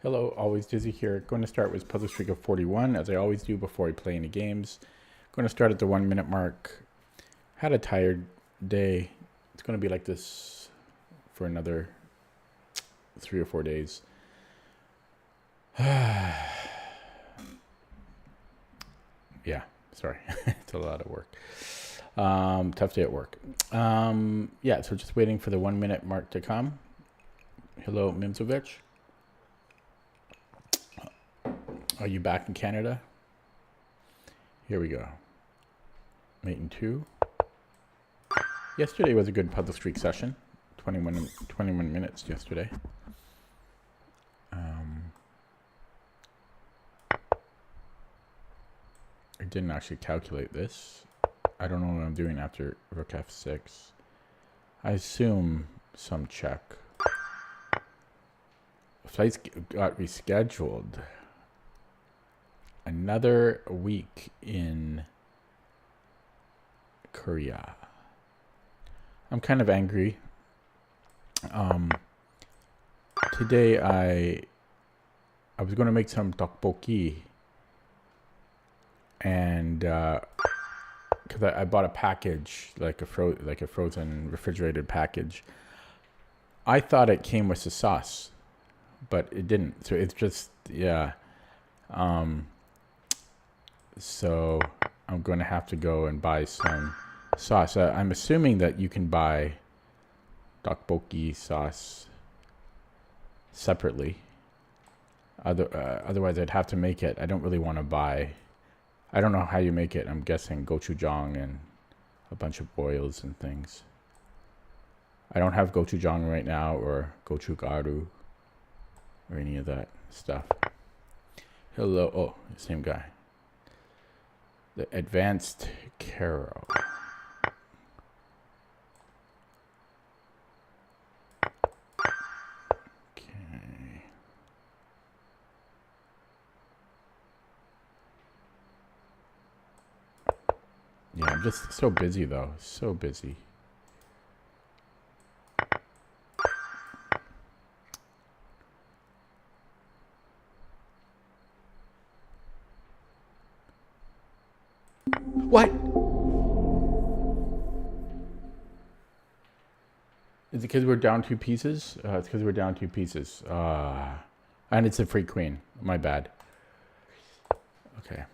Hello, always Dizzy here. Going to start with puzzle streak of 41, as I always do before I play any games. Going to start at the 1 minute mark. Had a tired day. It's going to be like this for another 3 or 4 days. Yeah, sorry. It's a lot of work. Tough day at work. Yeah, so just waiting for the 1 minute mark to come. Hello, Mimzovic. Are you back in Canada? Here we go. Mate in 2. Yesterday was a good puzzle streak session. 21 minutes yesterday. I didn't actually calculate this. I don't know what I'm doing after rook f6. I assume some check. Flights got rescheduled. Another week in Korea. I'm kind of angry. Today I was going to make some tteokbokki, and because I bought a package, like a frozen refrigerated package. I thought it came with the sauce, but it didn't. So it's just So I'm going to have to go and buy some sauce. I'm assuming that you can buy tteokbokki sauce separately. Otherwise, I'd have to make it. I don't really want to buy. I don't know how you make it. I'm guessing gochujang and a bunch of oils and things. I don't have gochujang right now, or gochugaru, or any of that stuff. Hello. Oh, same guy. The advanced Caro. Okay. Yeah, I'm just so busy though. So busy. What? Is it because we're down 2 pieces? It's because we're down 2 pieces. And it's a free queen. My bad. Okay.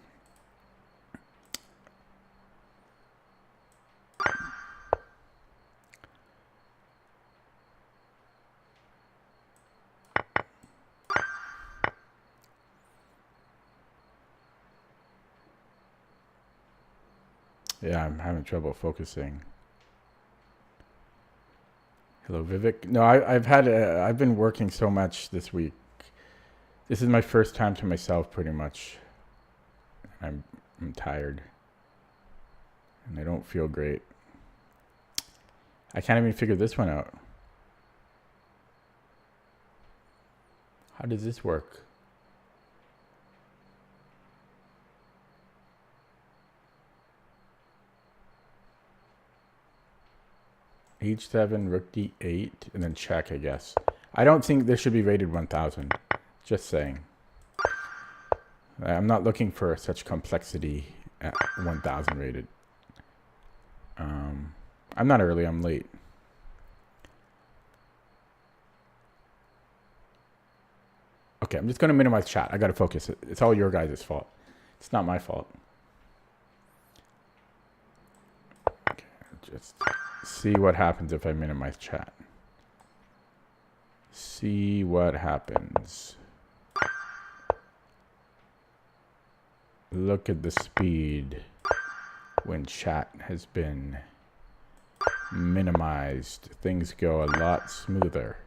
Yeah, I'm having trouble focusing. Hello, Vivek. No, I've been working so much this week. This is my first time to myself, pretty much. I'm tired, and I don't feel great. I can't even figure this one out. How does this work? H7, rook d8, and then check, I guess. I don't think this should be rated 1000. Just saying. I'm not looking for such complexity at 1000 rated. I'm not early, I'm late. Okay, I'm just going to minimize chat. I got to focus. It's all your guys' fault. It's not my fault. Okay, just see what happens if I minimize chat. See what happens. Look at the speed when chat has been minimized. Things go a lot smoother.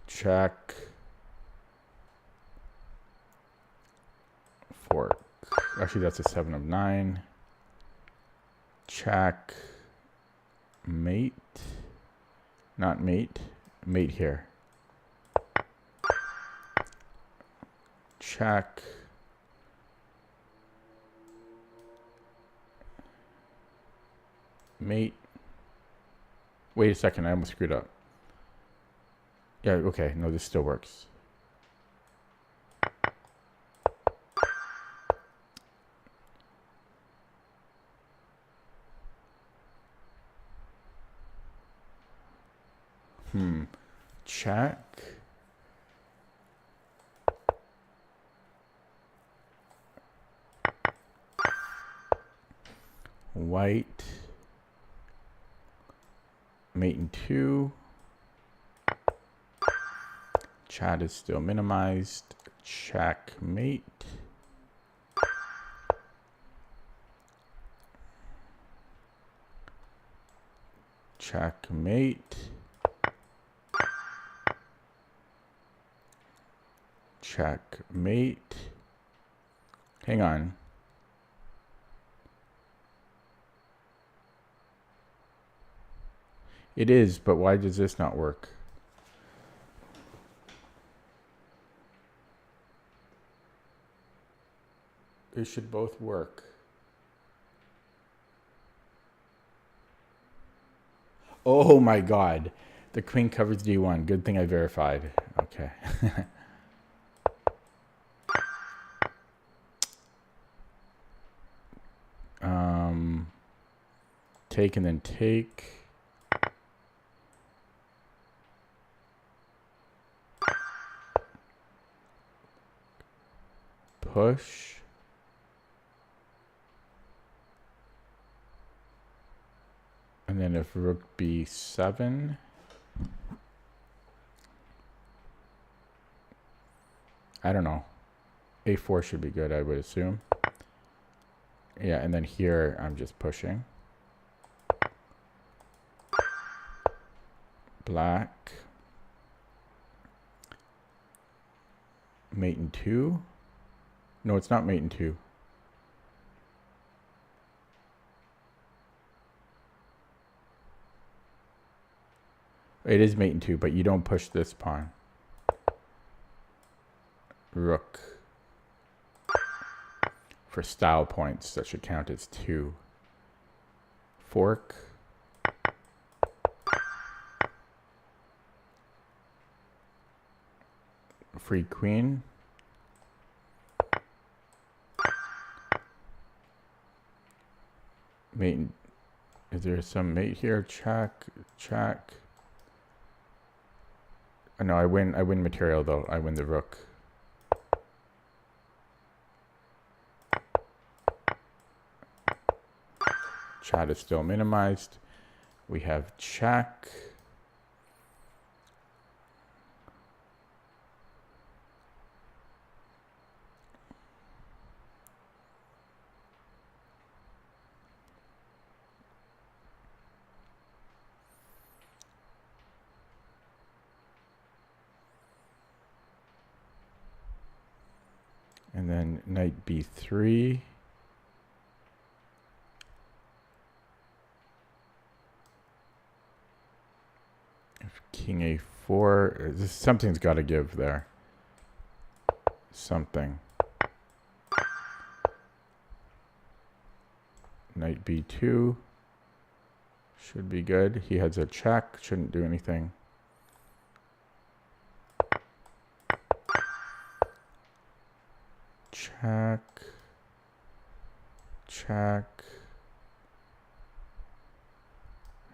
Check. Fork. Actually, that's a 7 of 9. Check. Mate. Not mate. Mate here. Check. Mate. Wait a second, I almost screwed up. Yeah, okay. No, this still works. Check. White. Mate in 2. Chat is still minimized. Checkmate. Checkmate. Checkmate. Hang on. It is, but why does this not work? They should both work. Oh my god. The queen covers d1. Good thing I verified. Okay. Take and then take. Push. And then if rook b7. I don't know. a4 should be good, I would assume. Yeah, and then here I'm just pushing. Black. Mate in 2. No, it's not mate in 2. It is mate in 2, but you don't push this pawn. Rook. For style points, that should count as 2. Fork. Free queen. Mate. Is there some mate here? Check. Check. No, I win material though. I win the rook. Chat is still minimized. We have check. And then knight b3. If king a4, something's got to give there. Something. Knight b2 should be good. He has a check, shouldn't do anything. Check. Check.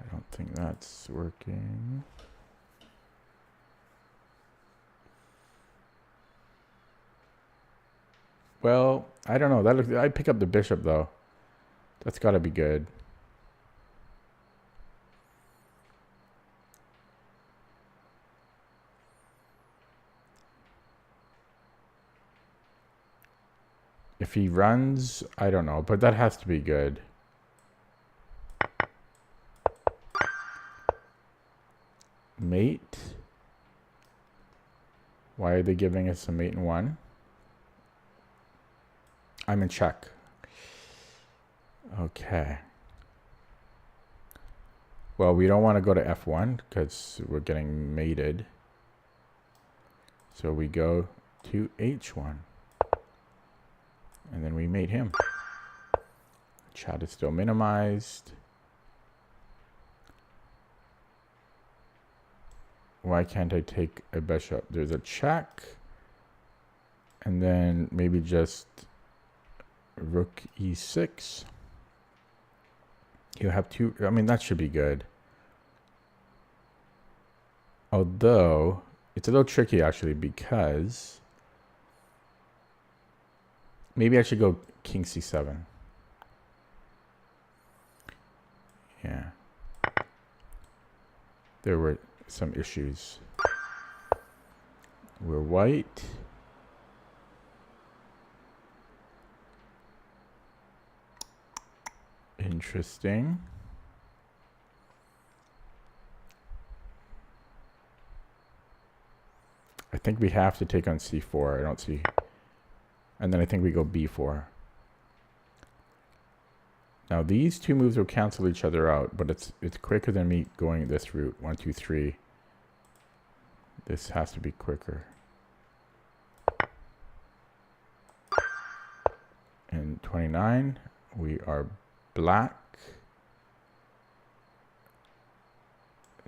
I don't think that's working. Well, I don't know. That looks, I pick up the bishop though. That's got to be good. If he runs, I don't know, but that has to be good. Mate. Why are they giving us a mate in 1? I'm in check. Okay. Well, we don't want to go to f1 because we're getting mated. So we go to h1. And then we mate him. Chat is still minimized. why can't I take a bishop? There's a check. And then maybe just rook e6. You have two. I mean, that should be good. Although, it's a little tricky actually, because maybe I should go king c7. Yeah. There were some issues. We're white. Interesting. I think we have to take on c4. I don't see. And then I think we go b4. Now these two moves will cancel each other out, but it's quicker than me going this route. 1, 2, 3. This has to be quicker. And 29, we are black.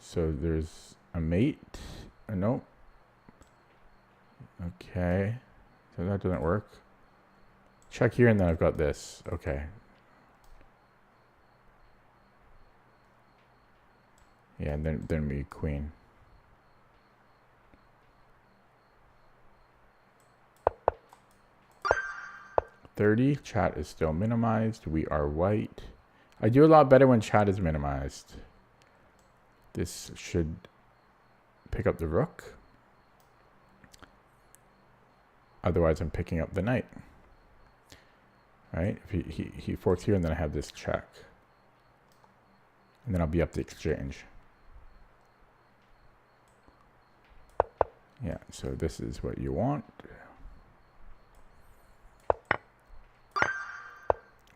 So there's a mate. Nope. Okay. So that doesn't work. Check here and then I've got this. Okay. Yeah, and then we queen. $30. Chat is still minimized. We are white. I do a lot better when chat is minimized. This should pick up the rook. Otherwise, I'm picking up the knight. Right? If he forks here, and then I have this check. And then I'll be up the exchange. Yeah, so this is what you want.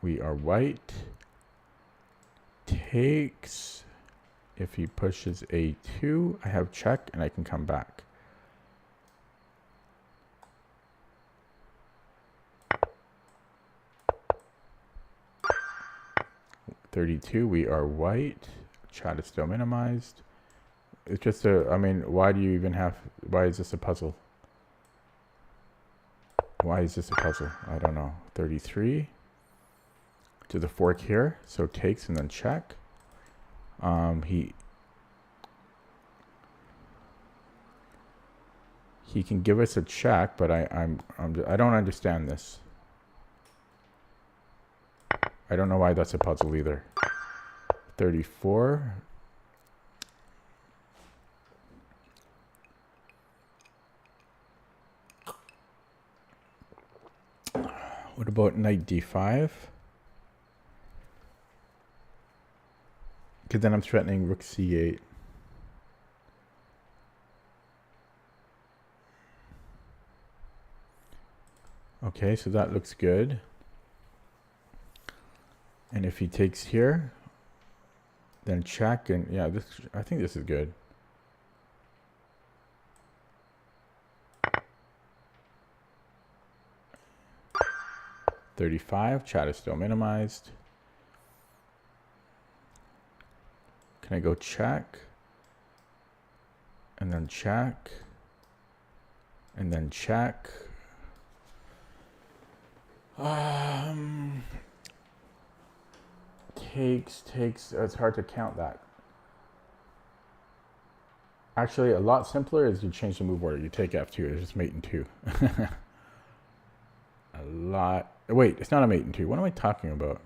We are white. Takes. If he pushes a2, I have check and I can come back. $32, we are white. Chat is still minimized. It's just I mean, why do you even have, why is this a puzzle? Why is this a puzzle? I don't know. 33. To the fork here. So takes and then check. He can give us a check, but I don't understand this. I don't know why that's a puzzle either. 34. What about knight d5? Because then I'm threatening rook c8. Okay, so that looks good. And if he takes here, then check, and yeah, this, I think this is good. $35, chat is still minimized. Can I go check? And then check. And then check. Takes, it's hard to count that. Actually, a lot simpler is you change the move order. You take F2, it's just mate in 2. A lot, wait, it's not a mate in 2. What am I talking about?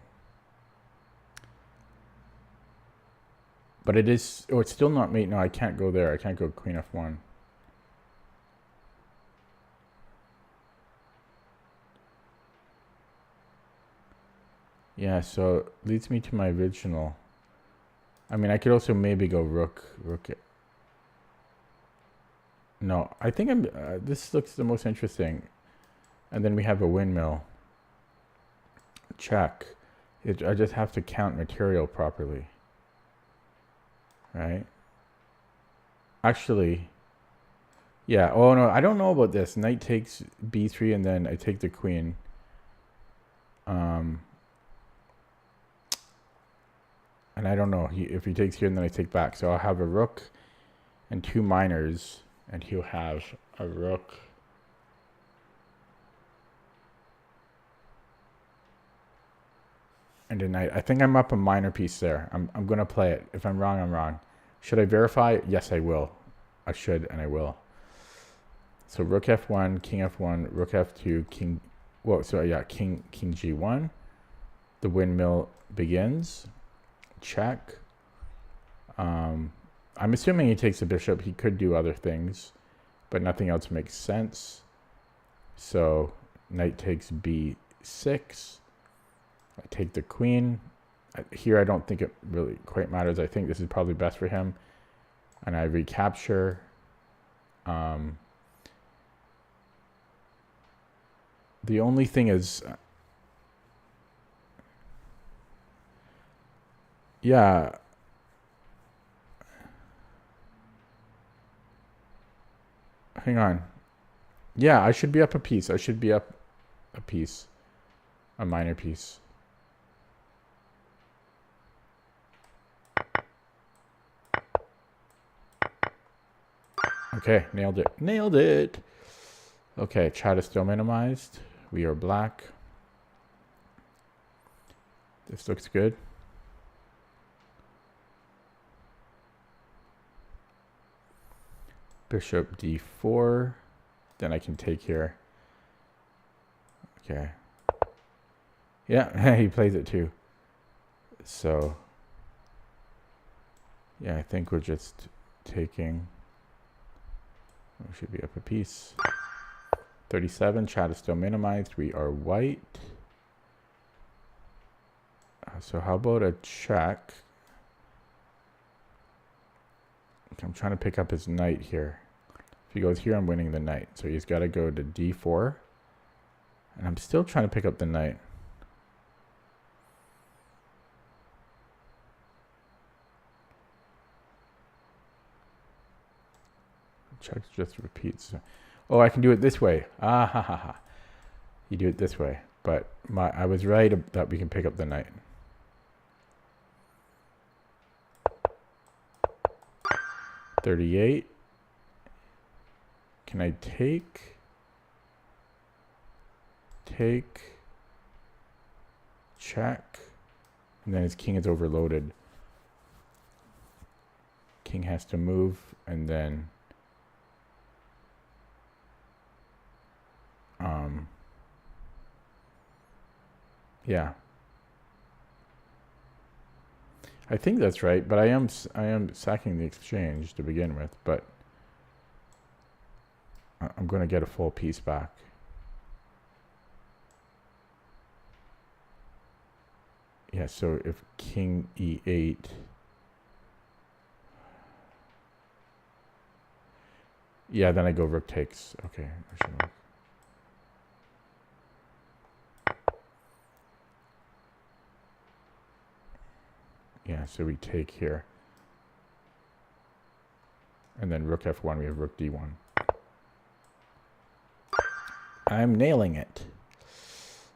But it is, oh, it's still not mate. No, I can't go there. I can't go queen F1. Yeah, so leads me to my original. I mean, I could also maybe go rook. No, I think I'm. This looks the most interesting. And then we have a windmill. Check. I just have to count material properly. Right? Actually, yeah. Oh no, I don't know about this. Knight takes b3, and then I take the queen. And I don't know if he takes here and then I take back. So I'll have a rook and 2 minors, and he'll have a rook. And a knight. I think I'm up a minor piece there. I'm going to play it. If I'm wrong, I'm wrong. Should I verify? Yes, I will. I should, and I will. So rook f1, king f1, rook f2, king... Whoa, so yeah, king g1. The windmill begins. Check. I'm assuming he takes the bishop. He could do other things, but nothing else makes sense. So knight takes b6. I take the queen. Here, I don't think it really quite matters. I think this is probably best for him. And I recapture. The only thing is... yeah. Hang on. Yeah, I should be up a piece. I should be up a piece. A minor piece. Okay, nailed it. Nailed it! Okay, chat is still minimized. We are black. This looks good. Bishop d4. Then I can take here. Okay. Yeah, he plays it too. So, yeah, I think we're just taking... We should be up a piece. 37, chat is still minimized. We are white. So how about a check? I'm trying to pick up his knight here. If he goes here, I'm winning the knight. So he's got to go to d4. And I'm still trying to pick up the knight. Check just repeats. Oh, I can do it this way. Ah, ha, ha, ha. You do it this way. But I was right that we can pick up the knight. $38. Can I take, check, and then his king is overloaded. King has to move, and then yeah. I think that's right, but I am sacking the exchange to begin with, but I'm going to get a full piece back. Yeah, so if king e8, yeah, then I go rook takes. Okay, I should look. Yeah, so we take here. And then rook f1, we have rook d1. I'm nailing it.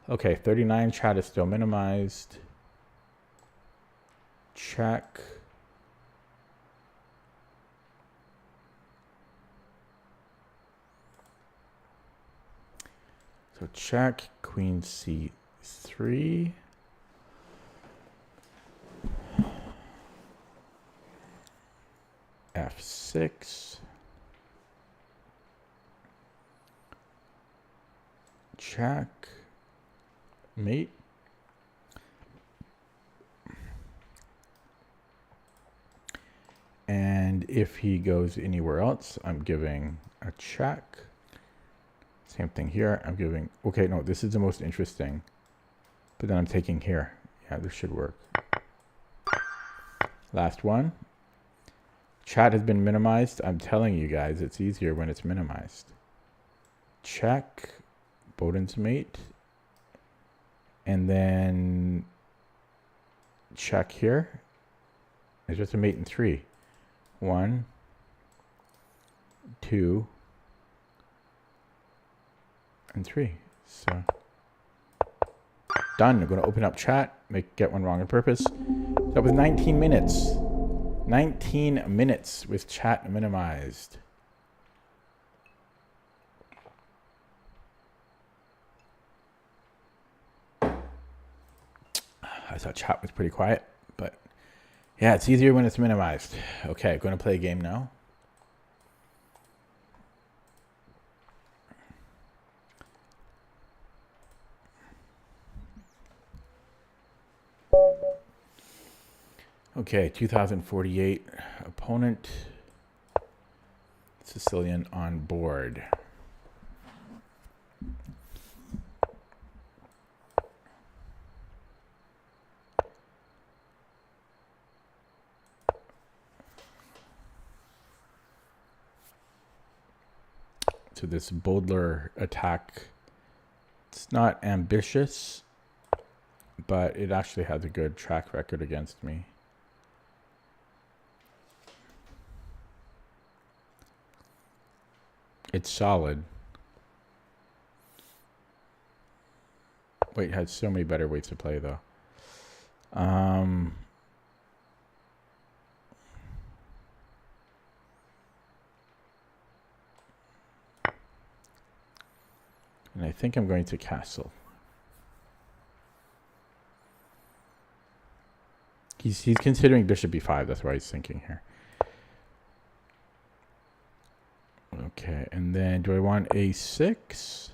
Okay, 39, chat is still minimized. Check. So check, queen c3. f6. Check. Mate. And if he goes anywhere else, I'm giving a check. Same thing here. I'm giving... Okay, no, this is the most interesting. But then I'm taking here. Yeah, this should work. Last one. Chat has been minimized. I'm telling you guys, it's easier when it's minimized. Check. Boden's mate. And then check here. It's just a mate in 3. 1, 2, and 3. So done. I'm going to open up chat, get one wrong on purpose. That was 19 minutes. 19 minutes with chat minimized. I thought chat was pretty quiet, but yeah, it's easier when it's minimized. Okay, going to play a game now. Okay, 2048 opponent, Sicilian on board. So this Bodler attack, it's not ambitious, but it actually has a good track record against me. It's solid. Wait, has so many better ways to play though. And I think I'm going to castle. He's considering bishop b5. That's why he's thinking here. Okay, and then do I want a6?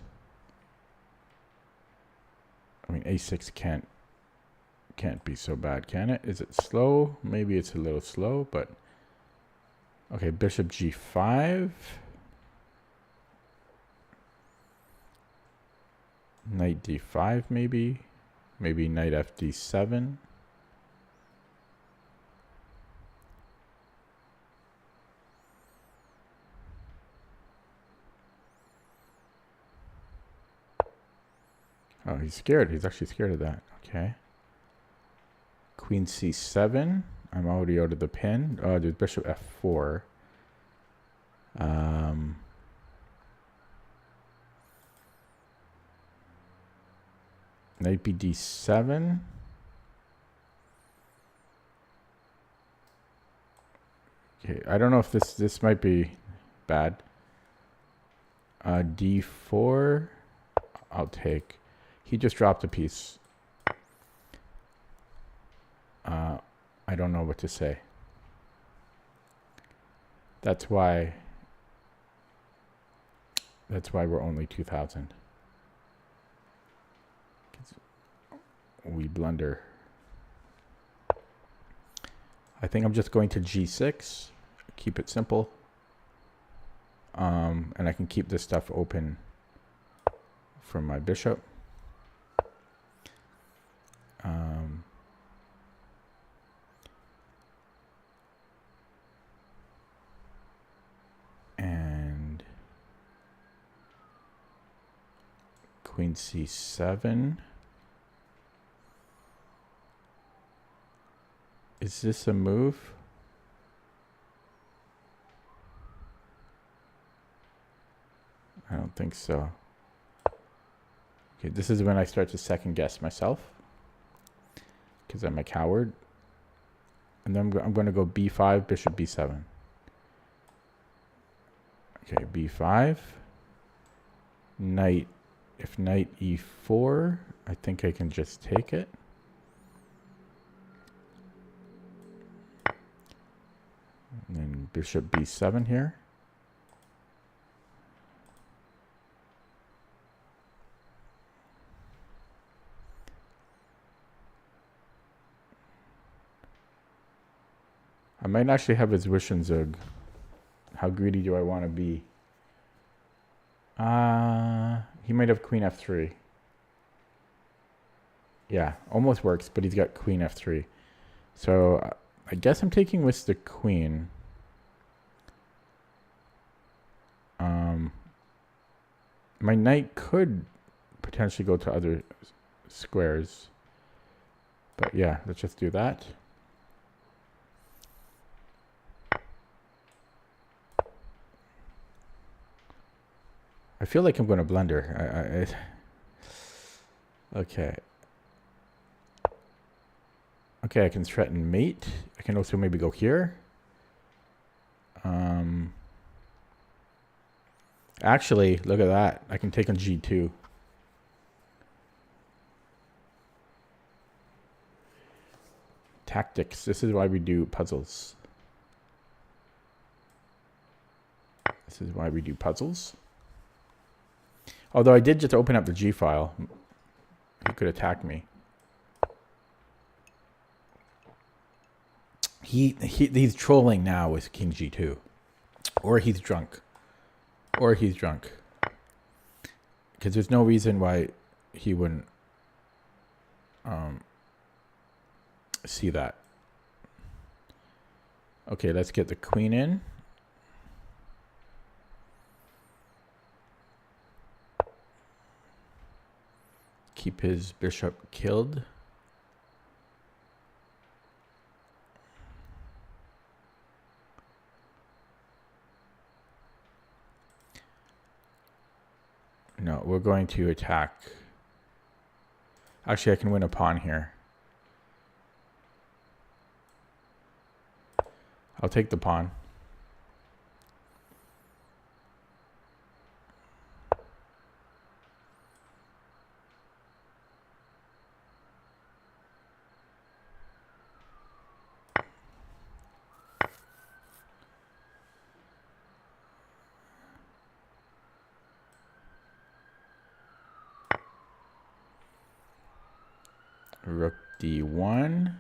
I mean, a6 can't be so bad, can it? Is it slow? Maybe it's a little slow, but okay, bishop g5. Knight d5 maybe. Maybe knight fd7. Oh, he's scared. He's actually scared of that. Okay. Queen c7. I'm already out of the pin. Oh, there's bishop f4. Knight bd7. Okay, I don't know if this might be bad. d4. I'll take. He just dropped a piece. I don't know what to say. That's why we're only 2,000. We blunder. I think I'm just going to g6. Keep it simple. And I can keep this stuff open for my bishop. And queen c7. Is this a move? I don't think so. Okay, this is when I start to second guess myself, because I'm a coward. And then I'm going to go b5, bishop b7. Okay, b5. Knight. If knight e4, I think I can just take it. And then bishop b7 here. I might actually have his Zug. How greedy do I want to be? He might have queen f3. Yeah, almost works, but he's got queen f3. So I guess I'm taking with the queen. My knight could potentially go to other squares. But yeah, let's just do that. I feel like I'm going to blunder. Okay. Okay, I can threaten mate. I can also maybe go here. Actually, look at that. I can take on G2. Tactics. This is why we do puzzles. This is why we do puzzles. Although I did just open up the G file. He could attack me. He's trolling now with King G2. Or he's drunk. Or he's drunk. Because there's no reason why he wouldn't see that. Okay, let's get the queen in. Keep his bishop killed. No, we're going to attack. Actually, I can win a pawn here. I'll take the pawn. Rook D1.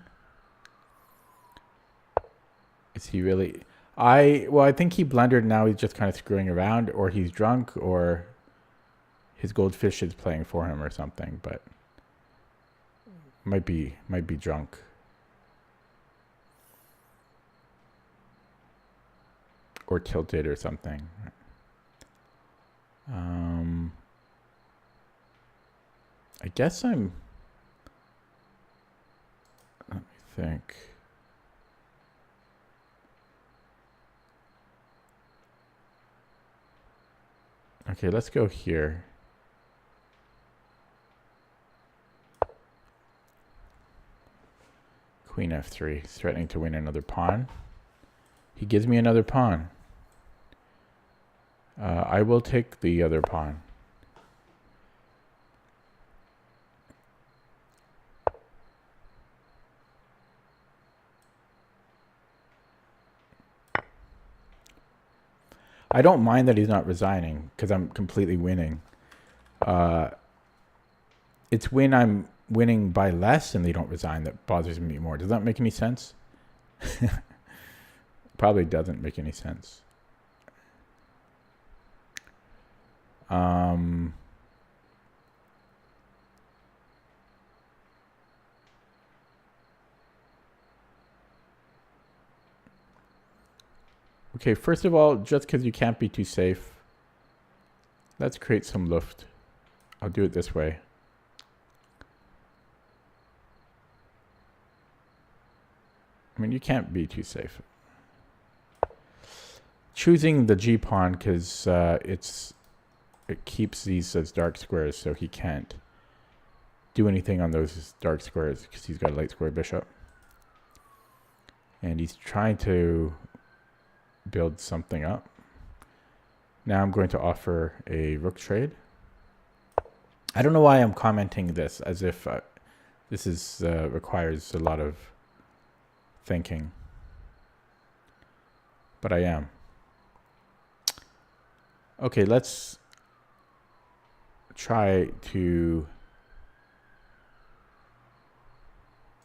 Is he really? Well, I think he blundered. Now he's just kind of screwing around, or he's drunk, or his goldfish is playing for him or something, but might be drunk. Or tilted or something. I guess let me think. Okay, let's go here. Queen F3, he's threatening to win another pawn. He gives me another pawn. I will take the other pawn. I don't mind that he's not resigning because I'm completely winning. It's when I'm winning by less and they don't resign that bothers me more. Does that make any sense? Probably doesn't make any sense. Okay, first of all, just because you can't be too safe, let's create some luft. I'll do it this way. I mean, you can't be too safe. Choosing the G pawn because it keeps these as dark squares, so he can't do anything on those dark squares because he's got a light square bishop. And he's trying to build something up. Now I'm going to offer a rook trade. I don't know why I'm commenting this as if this is requires a lot of thinking, but I am. Okay, let's try to.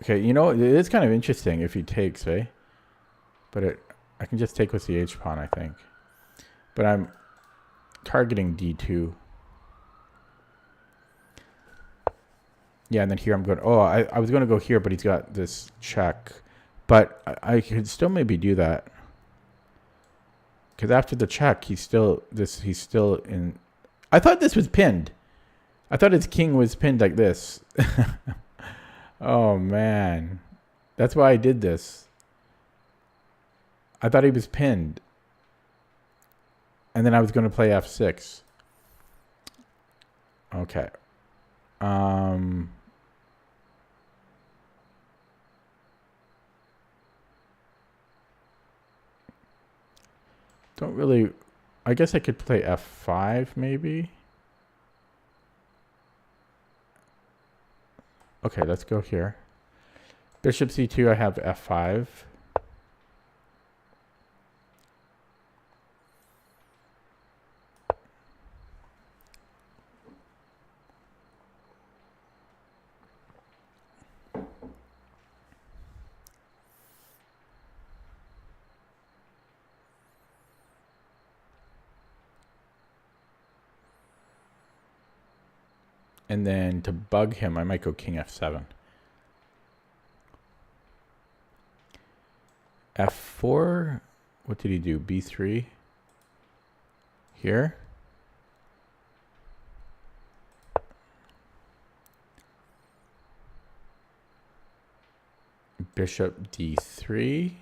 Okay, you know, it is kind of interesting if he takes, eh? But I can just take with the H pawn, I think. But I'm targeting D2. Yeah, and then here I'm going. Oh, I was going to go here, but he's got this check. But I could still maybe do that. Because after the check, he's still in. I thought this was pinned. I thought his king was pinned like this. Oh man, that's why I did this. I thought he was pinned. And then I was going to play F6. Okay. Don't really... I guess I could play f5 maybe. Okay, let's go here. Bishop c2, I have f5. And then to bug him, I might go king f7. f4, what did he do? b3 here. Bishop d3.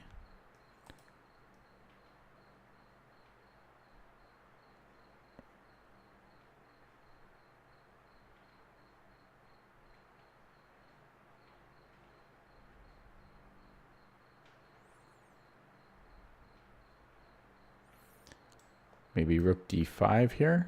Maybe rook d5 here.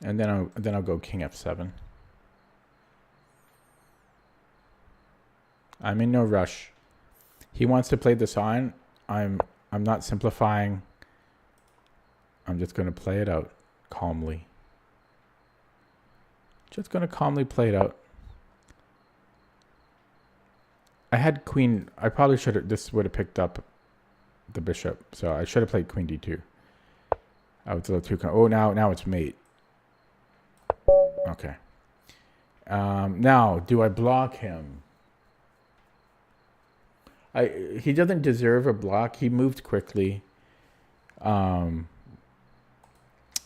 And then I'll go king f7. I'm in no rush. He wants to play this on. I'm not simplifying. I'm just going to play it out calmly. Just going to calmly play it out. I had queen. I probably should have. This would have picked up the bishop. So I should have played queen d2. I was a little too. Oh, now it's mate. Okay. Now, do I block him? He doesn't deserve a block. He moved quickly.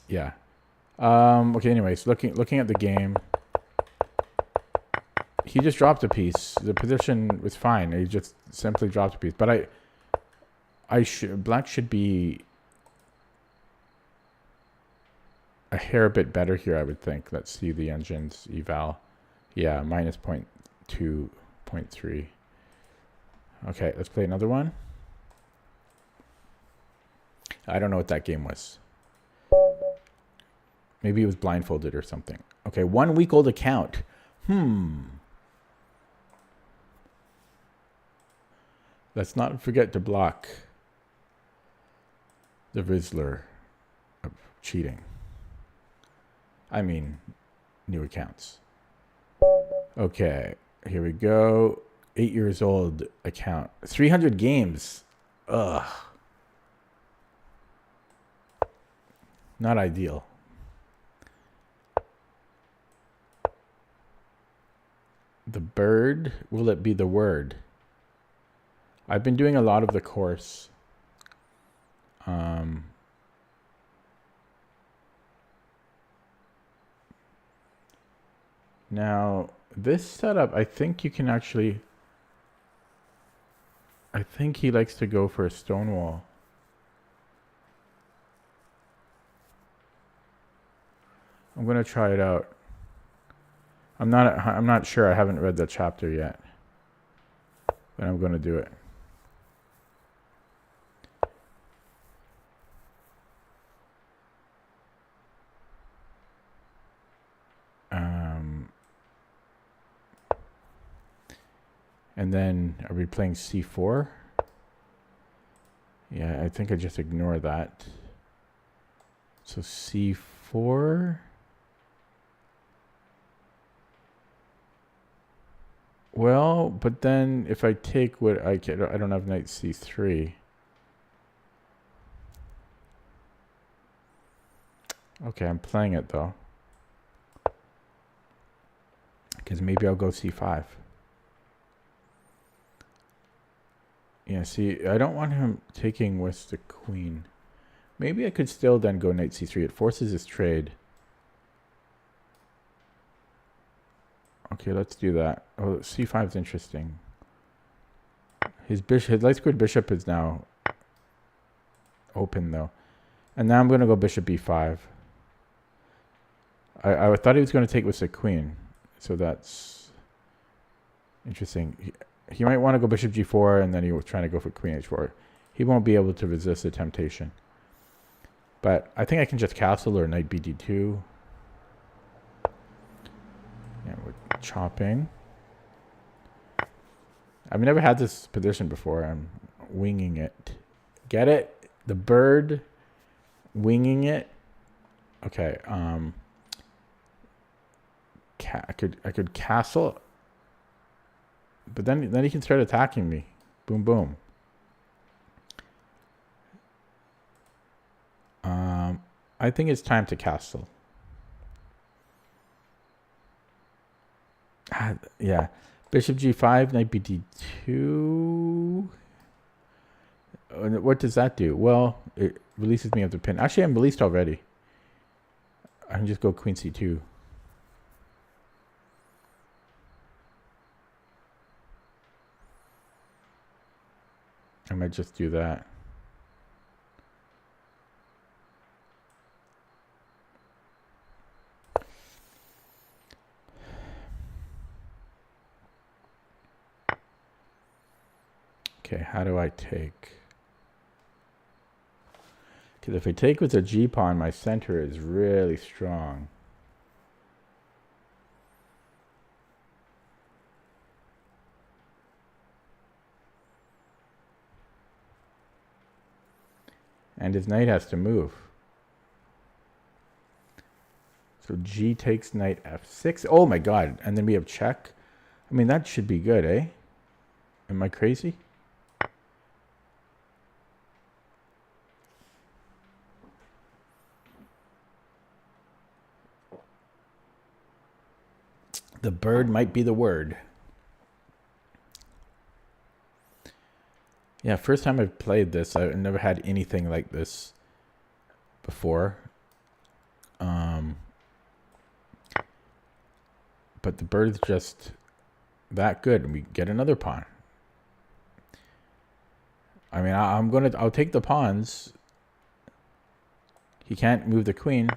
Yeah. Okay, anyways, looking at the game. He just dropped a piece. The position was fine. He just simply dropped a piece. But black should be a hair bit better here, I would think. Let's see the engine's eval. Yeah, minus 0.2, 0.3. Okay, let's play another one. I don't know what that game was. Maybe it was blindfolded or something. Okay, 1 week old account. Let's not forget to block the Rizzler of cheating. I mean, new accounts. Okay, here we go. 8 years old account. 300 games. Ugh. Not ideal. The bird, will it be the word? I've been doing a lot of the course. Now, this setup, I think you can actually... I think he likes to go for a stonewall. I'm going to try it out. I'm not sure. I haven't read the chapter yet. But I'm going to do it. And then, are we playing c4? Yeah, I think I just ignore that. So c4. Well, but then if I take what I don't have knight c3. Okay, I'm playing it though. Because maybe I'll go c5. Yeah, see, I don't want him taking with the queen. Maybe I could still then go knight c3. It forces his trade. Okay, let's do that. Oh, c5 is interesting. His light squared bishop is now open though. And now I'm going to go bishop b5. I thought he was going to take with the queen. So that's interesting. He might want to go bishop g4, and then he was trying to go for queen h4. He won't be able to resist the temptation. But I think I can just castle or knight bd2. Yeah, we're chopping. I've never had this position before. I'm winging it. Get it? The bird winging it. Okay. I could castle, but then he can start attacking me. Boom, boom. I think it's time to castle. Yeah. Bishop g5, knight bd2. What does that do? Well, it releases me of the pin. Actually, I'm released already. I can just go queen c2. I might just do that. Okay, how do I take? Because if I take with a g-pawn, my center is really strong. And his knight has to move. So g takes knight f6. Oh my god. And then we have check. I mean, that should be good, eh? Am I crazy? The bird might be the word. Yeah, first time I've played this, I've never had anything like this before. But the bird's just that good, and we get another pawn. I mean, I'll take the pawns. He can't move the queen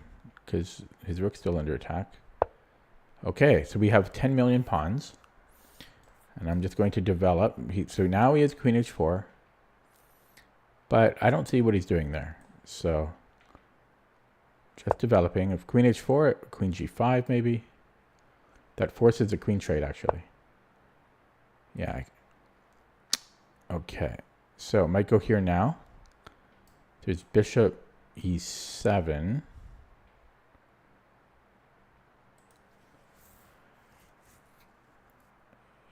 because his rook's still under attack. Okay, so we have 10 million pawns. And I'm just going to develop. So now he has queen h4. But I don't see what he's doing there. So just developing. If queen h4, queen g5 maybe. That forces a queen trade, actually. Yeah. Okay. So might go here now. There's bishop e7.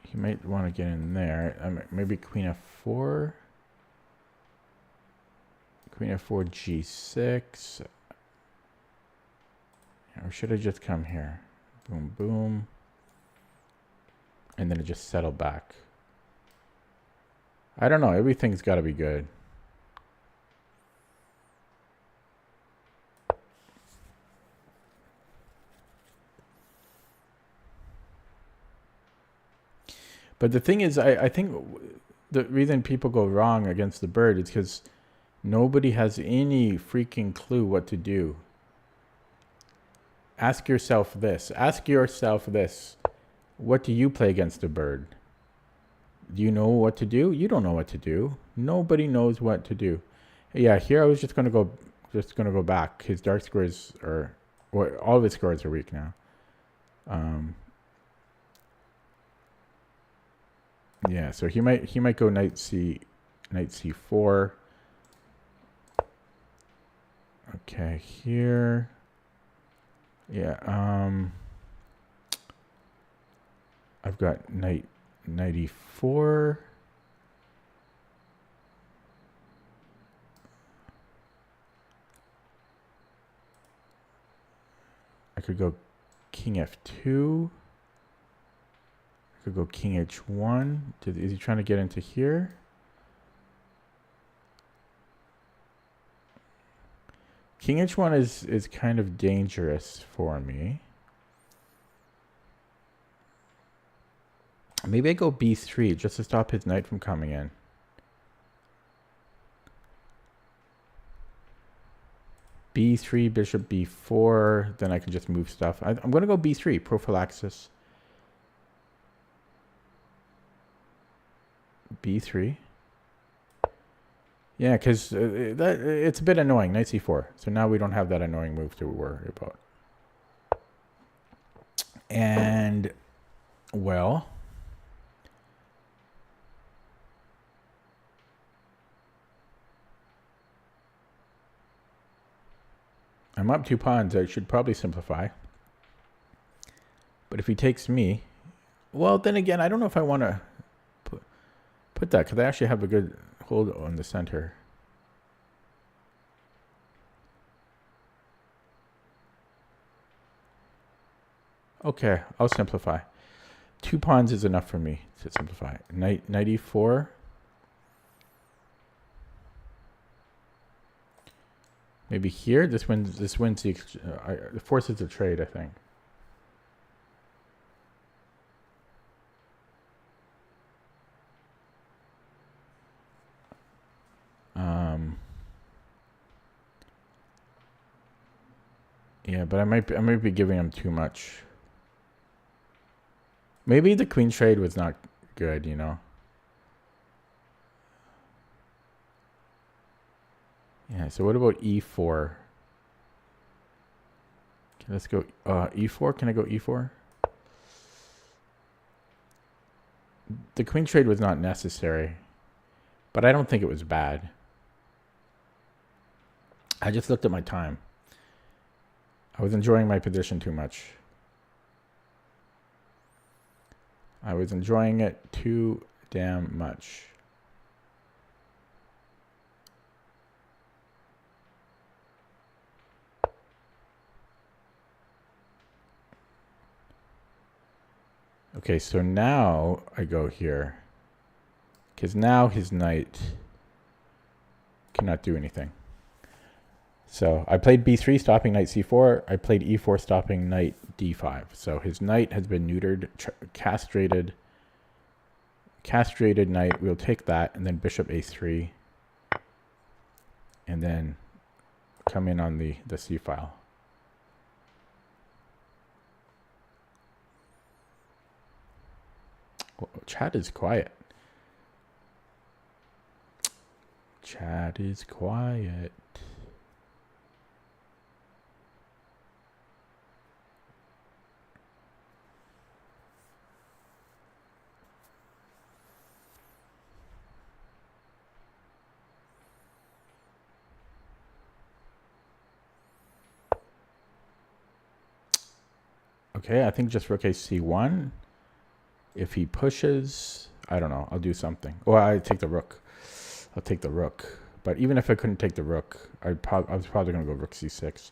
He might want to get in there. Maybe queen f4. Queen f4, g6. Or should I just come here? Boom, boom. And then it just settle back. I don't know. Everything's got to be good. But the thing is, I think the reason people go wrong against the bird is because nobody has any freaking clue what to do. Ask yourself this. Ask yourself this. What do you play against a bird? Do you know what to do? You don't know what to do. Nobody knows what to do. Yeah, here I was just gonna go back. His dark squares are, well, all of his squares are weak now. Yeah, so he might go knight c4. Okay, here. Yeah, I've got knight e4. I could go king f2. I could go king h1. Is he trying to get into here? King h1 is kind of dangerous for me. Maybe I go b3 just to stop his knight from coming in. B3, bishop B4. Then I can just move stuff. I'm going to go B3, prophylaxis. B3. Yeah, because it's a bit annoying. Knight C4. So now we don't have that annoying move to worry about. And, well, I'm up 2 pawns. I should probably simplify. But if he takes me, well, then again, I don't know if I want to put that, because I actually have a good hold on the center. Okay, I'll simplify. 2 pawns is enough for me to simplify. Knight E4. Maybe here. This wins the forces the trade, I think. Yeah, but I might be giving him too much. Maybe the queen trade was not good, you know. Yeah, so what about E4? Okay, let's go E4. Can I go E4? The queen trade was not necessary, but I don't think it was bad. I just looked at my time. I was enjoying my position too much. I was enjoying it too damn much. Okay, so now I go here. Because now his knight cannot do anything. So I played B3 stopping knight C4. I played E4 stopping knight D5. So his knight has been neutered, castrated. Castrated knight. We'll take that, and then bishop A3. And then come in on the C file. Well, chat is quiet. Chat is quiet. Okay, I think just rook A C1. If he pushes, I don't know. I'll do something. Or I take the rook. I'll take the rook. But even if I couldn't take the rook, I was probably going to go rook C6.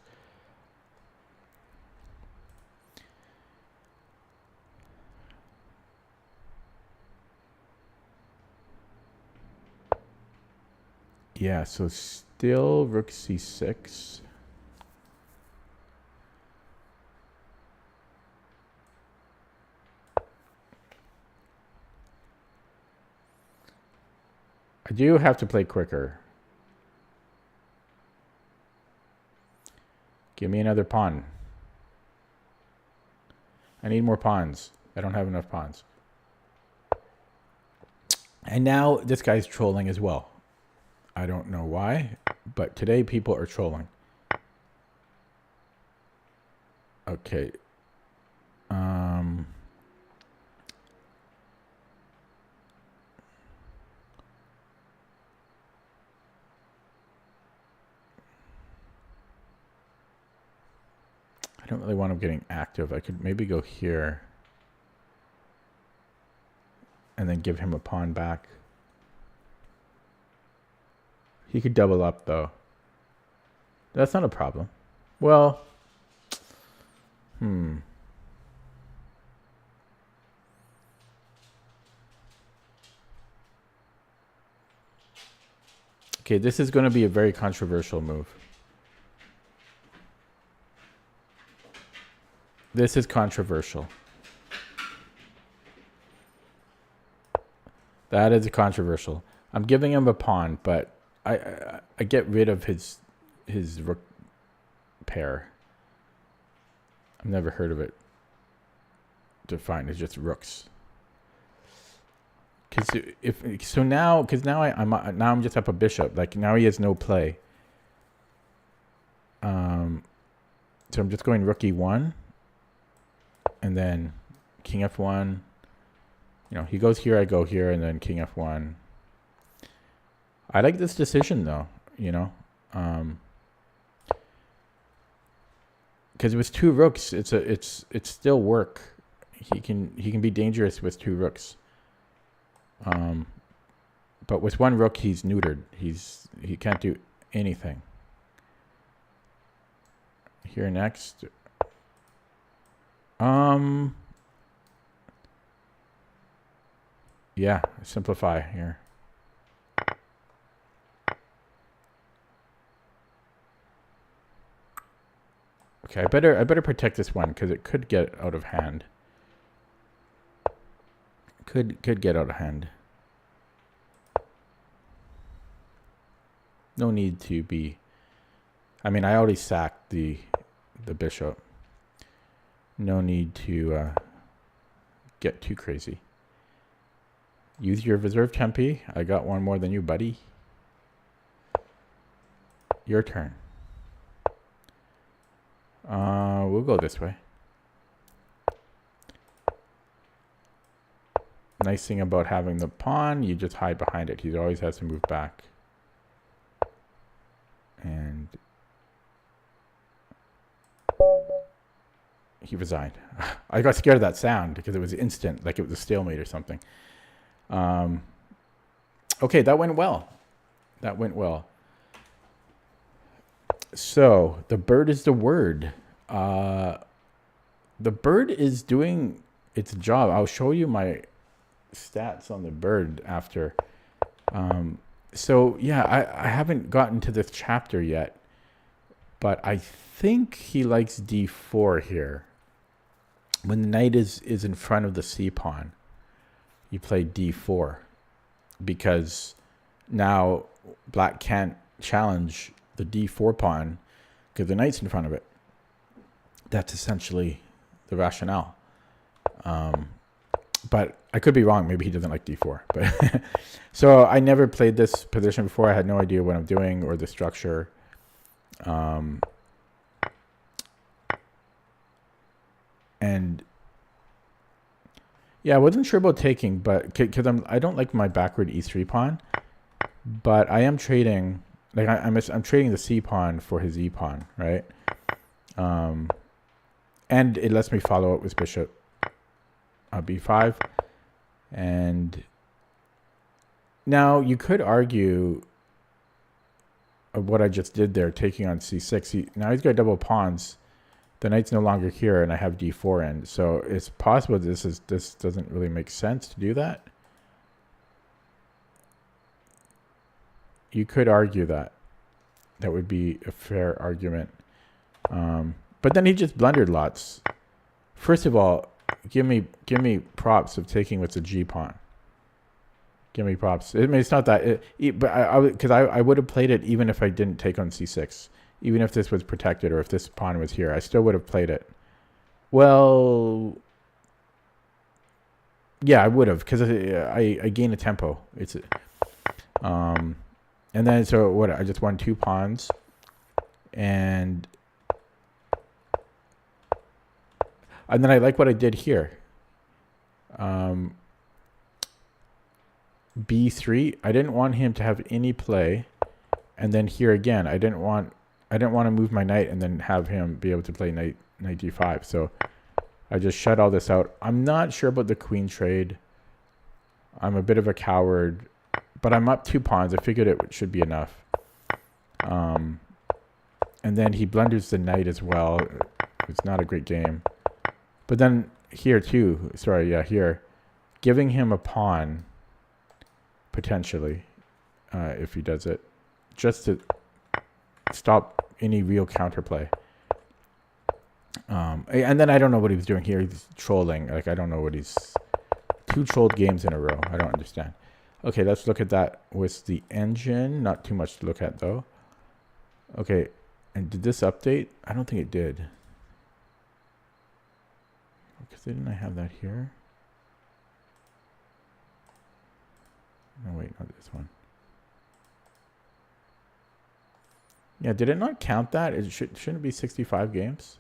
Yeah, so still rook C6. I do have to play quicker. Give me another pawn. I need more pawns. I don't have enough pawns. And now this guy's trolling as well. I don't know why, but today people are trolling. Okay. I don't really want him getting active. I could maybe go here and then give him a pawn back. He could double up though. That's not a problem. Well, okay, this is going to be a very controversial move. This is controversial. That is controversial. I'm giving him a pawn, but I get rid of his rook. pair. I've never heard of it defined as just rooks. Because now I'm just up a bishop. Like now he has no play. So I'm just going rook e1, and then king f1. You know, he goes here, I go here, and then king f1. I like this decision though. You know, because with two rooks, it's still work. He can be dangerous with two rooks. But with one rook, he's neutered. He can't do anything. Here next. Yeah, simplify here. Okay, I better protect this one because it could get out of hand. Could get out of hand. No need to be. I mean, I already sacked the bishop. No need to get too crazy. Use your reserve tempi. I got one more than you, buddy. Your turn. We'll go this way. Nice thing about having the pawn, you just hide behind it. He always has to move back. And he resigned. I got scared of that sound because it was instant, like it was a stalemate or something. Okay, that went well. That went well. So the bird is the word. The bird is doing its job. I'll show you my stats on the bird after. So yeah, I haven't gotten to this chapter yet, but I think he likes d4 here. When the knight is in front of the c pawn, you play d4 because now black can't challenge the d4 pawn because the knight's in front of it. That's essentially the rationale. But I could be wrong. Maybe he doesn't like d4. But so I never played this position before. I had no idea what I'm doing or the structure. And yeah, I wasn't sure about taking, but because I don't like my backward e3 pawn, but I am trading. Like I'm trading the c pawn for his e pawn, right? And it lets me follow up with bishop b5. And now you could argue of what I just did there, taking on c6. Now he's got double pawns. The knight's no longer here, and I have d4 in. So it's possible this doesn't really make sense to do that. You could argue that. That would be a fair argument. But then he just blundered lots. First of all, give me props of taking with the g pawn. Give me props. I mean, it's not that, but because I would have played it even if I didn't take on c6, even if this was protected or if this pawn was here, I still would have played it. Well, yeah, I would have because I gain a tempo. It's and then so what? I just won 2 pawns, and then I like what I did here. B3. I didn't want him to have any play, and then here again, I didn't want to move my knight and then have him be able to play knight d5. So I just shut all this out. I'm not sure about the queen trade. I'm a bit of a coward, but I'm up 2 pawns. I figured it should be enough. And then he blunders the knight as well. It's not a great game. But then here too, here, giving him a pawn, potentially, if he does it, just to stop any real counterplay. And then I don't know what he was doing here. He's trolling. Like, I don't know what he's... 2 trolled games in a row. I don't understand. Okay, let's look at that with the engine. Not too much to look at, though. Okay, And did this update? I don't think it did. Because didn't I have that here? No, wait, not this one. Yeah, did it not count that? It shouldn't it be 65 games?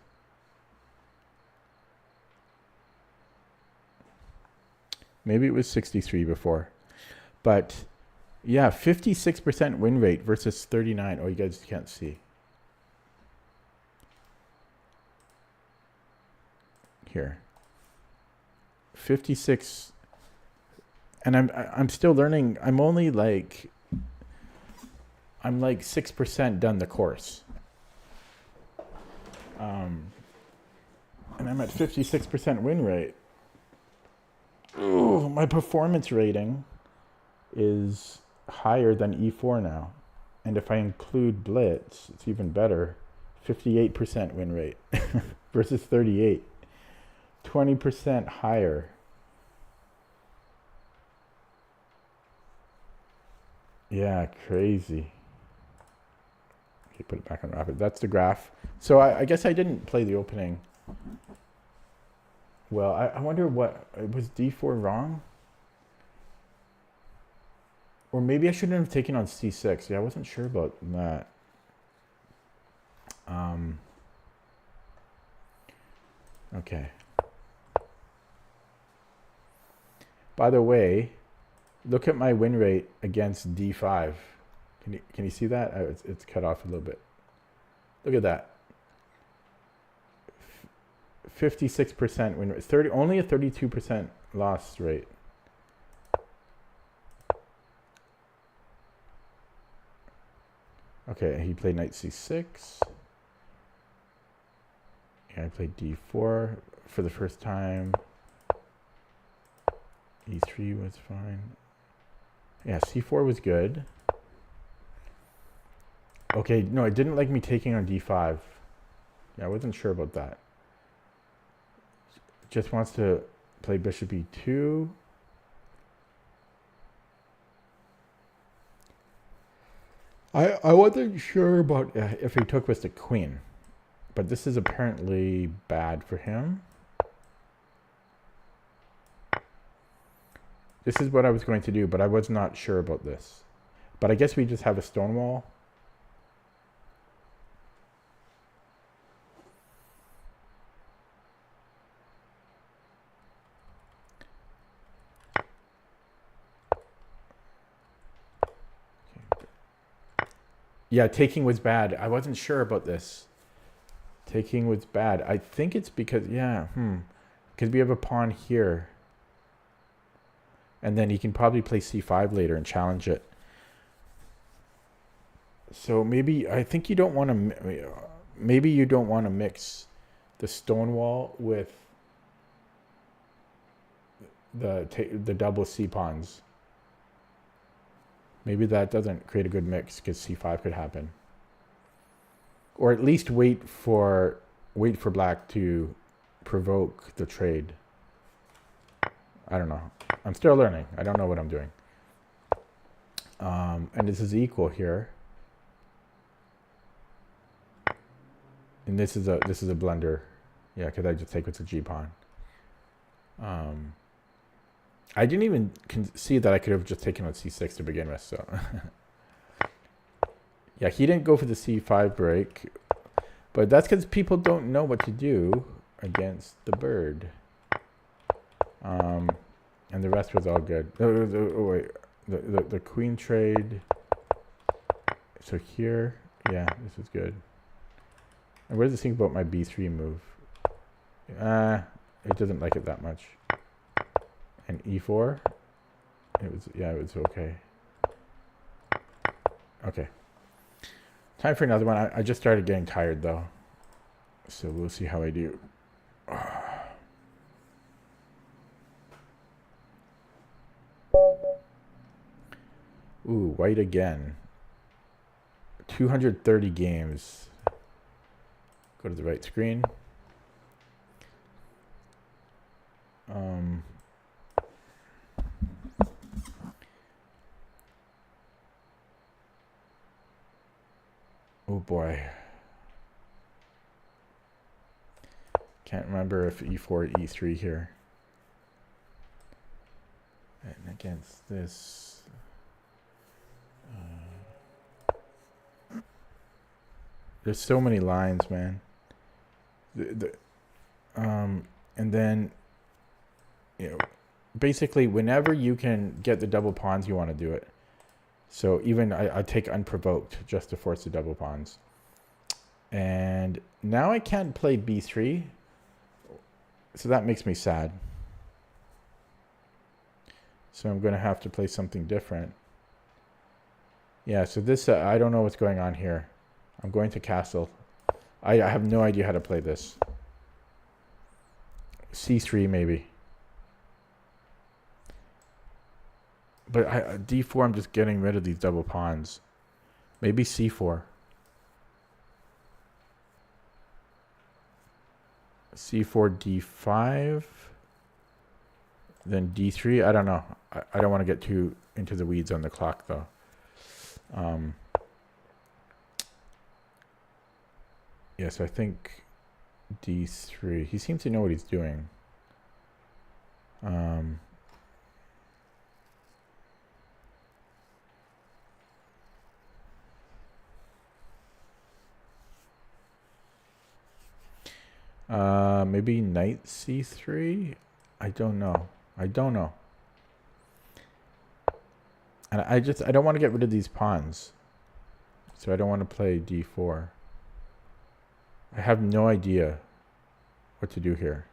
Maybe it was 63 before. But yeah, 56% win rate versus 39. Oh, you guys can't see. Here. 56. And I'm still learning. I'm like 6% done the course. And I'm at 56% win rate. Ooh, my performance rating is higher than E4 now. And if I include Blitz, it's even better. 58% win rate versus 38. 20% higher. Yeah, crazy. Okay, put it back on rapid. That's the graph. So I guess I didn't play the opening. Well, I wonder what, was D4 wrong? Or maybe I shouldn't have taken on C6. Yeah, I wasn't sure about that. Okay. By the way, look at my win rate against D5. Can you see that? It's cut off a little bit. Look at that. 56% win rate. Only a 32% loss rate. Okay, he played knight c6. Yeah, I played d4 for the first time. e3 was fine. Yeah, c4 was good. Okay, no, it didn't like me taking on d5. Yeah, I wasn't sure about that. Just wants to play bishop e2. I wasn't sure about if he took with the queen, but this is apparently bad for him. This is what I was going to do, but I was not sure about this. But I guess we just have a stone wall. Yeah, taking was bad. I wasn't sure about this. Taking was bad. I think it's because, yeah, because we have a pawn here. And then he can probably play c5 later and challenge it. So maybe, I think you don't want to, maybe you don't want to mix the stone wall with the double c pawns. Maybe that doesn't create a good mix because c5 could happen. Or at least wait for black to provoke the trade. I don't know. I'm still learning. I don't know what I'm doing. And this is equal here. And this is a blunder. Yeah, because I just take with the g pawn. I didn't even see that I could have just taken on c6 to begin with, so. Yeah, he didn't go for the c5 break, but that's because people don't know what to do against the bird. And the rest was all good. Oh, wait, the queen trade. So here, yeah, this is good. And what does it think about my b3 move? It doesn't like it that much. And e4, it was okay. Okay. Time for another one. I just started getting tired though. So we'll see how I do. Ooh, white again. 230 games. Go to the right screen. Oh boy. Can't remember if e4 or e3 here. And against this, there's so many lines, man. And then, you know, basically whenever you can get the double pawns, you want to do it. So even I take unprovoked just to force the double pawns. And now I can't play b3, so that makes me sad. So I'm going to have to play something different. Yeah, so this, I don't know what's going on here. I'm going to castle. I have no idea how to play this. c3 maybe. But d4, I'm just getting rid of these double pawns. Maybe c4. c4, d5. Then d3. I don't know. I don't want to get too into the weeds on the clock, though. Yes, I think d3. He seems to know what he's doing. Maybe knight c3? I don't know. And I don't want to get rid of these pawns. So I don't want to play d4. I have no idea what to do here.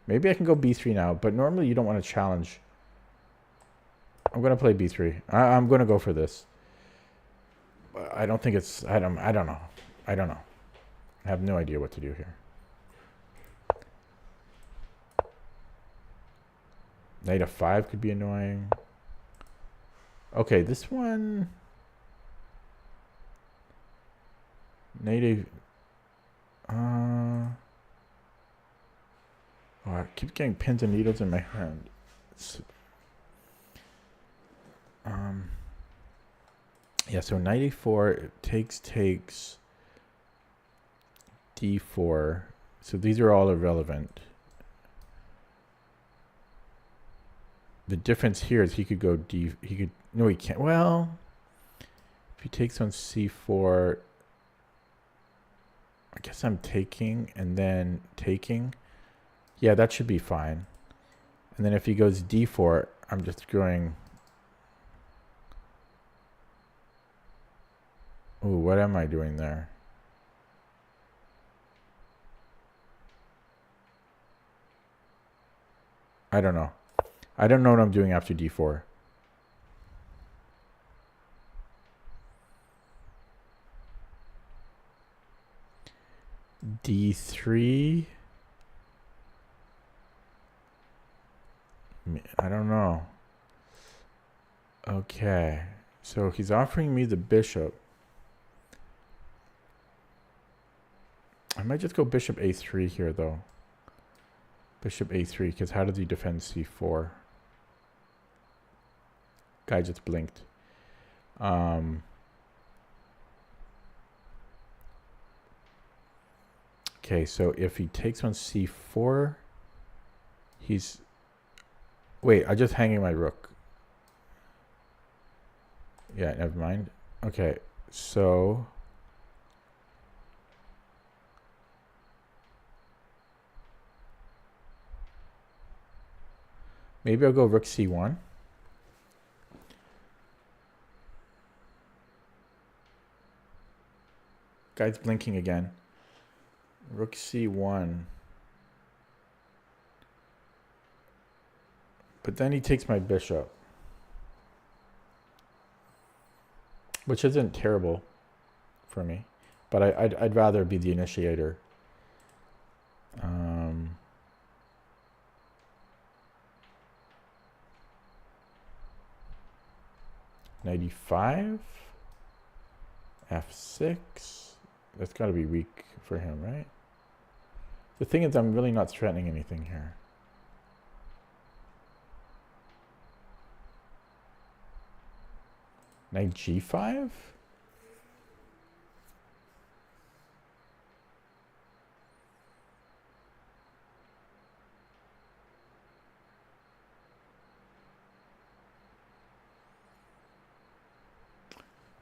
Maybe I can go b3 now, but normally you don't want to challenge. I'm going to play b3. I'm going to go for this. I don't think it's... I don't know. I have no idea what to do here. Knight f5 could be annoying. Okay, this one... Knight a... Oh, I keep getting pins and needles in my hand. Yeah, so knight a4, takes, d4. So these are all irrelevant. The difference here is he could go no, he can't. Well, if he takes on c4, I guess I'm taking and then taking. Yeah, that should be fine. And then if he goes d4, I'm just going... Ooh, what am I doing there? I don't know. I don't know what I'm doing after d4. d3. I don't know. Okay. So he's offering me the bishop. I might just go bishop a3 here, though. Bishop a3, because how does he defend c4? Guy just blinked. Okay, so if he takes on c4, he's... Wait, I'm just hanging my rook. Yeah, never mind. Okay, so... Maybe I'll go rook c1. Guy's blinking again. Rook c1. But then he takes my bishop, which isn't terrible for me. But I'd rather be the initiator. Knight e5, f6. That's got to be weak for him, right? The thing is, I'm really not threatening anything here. Knight g5?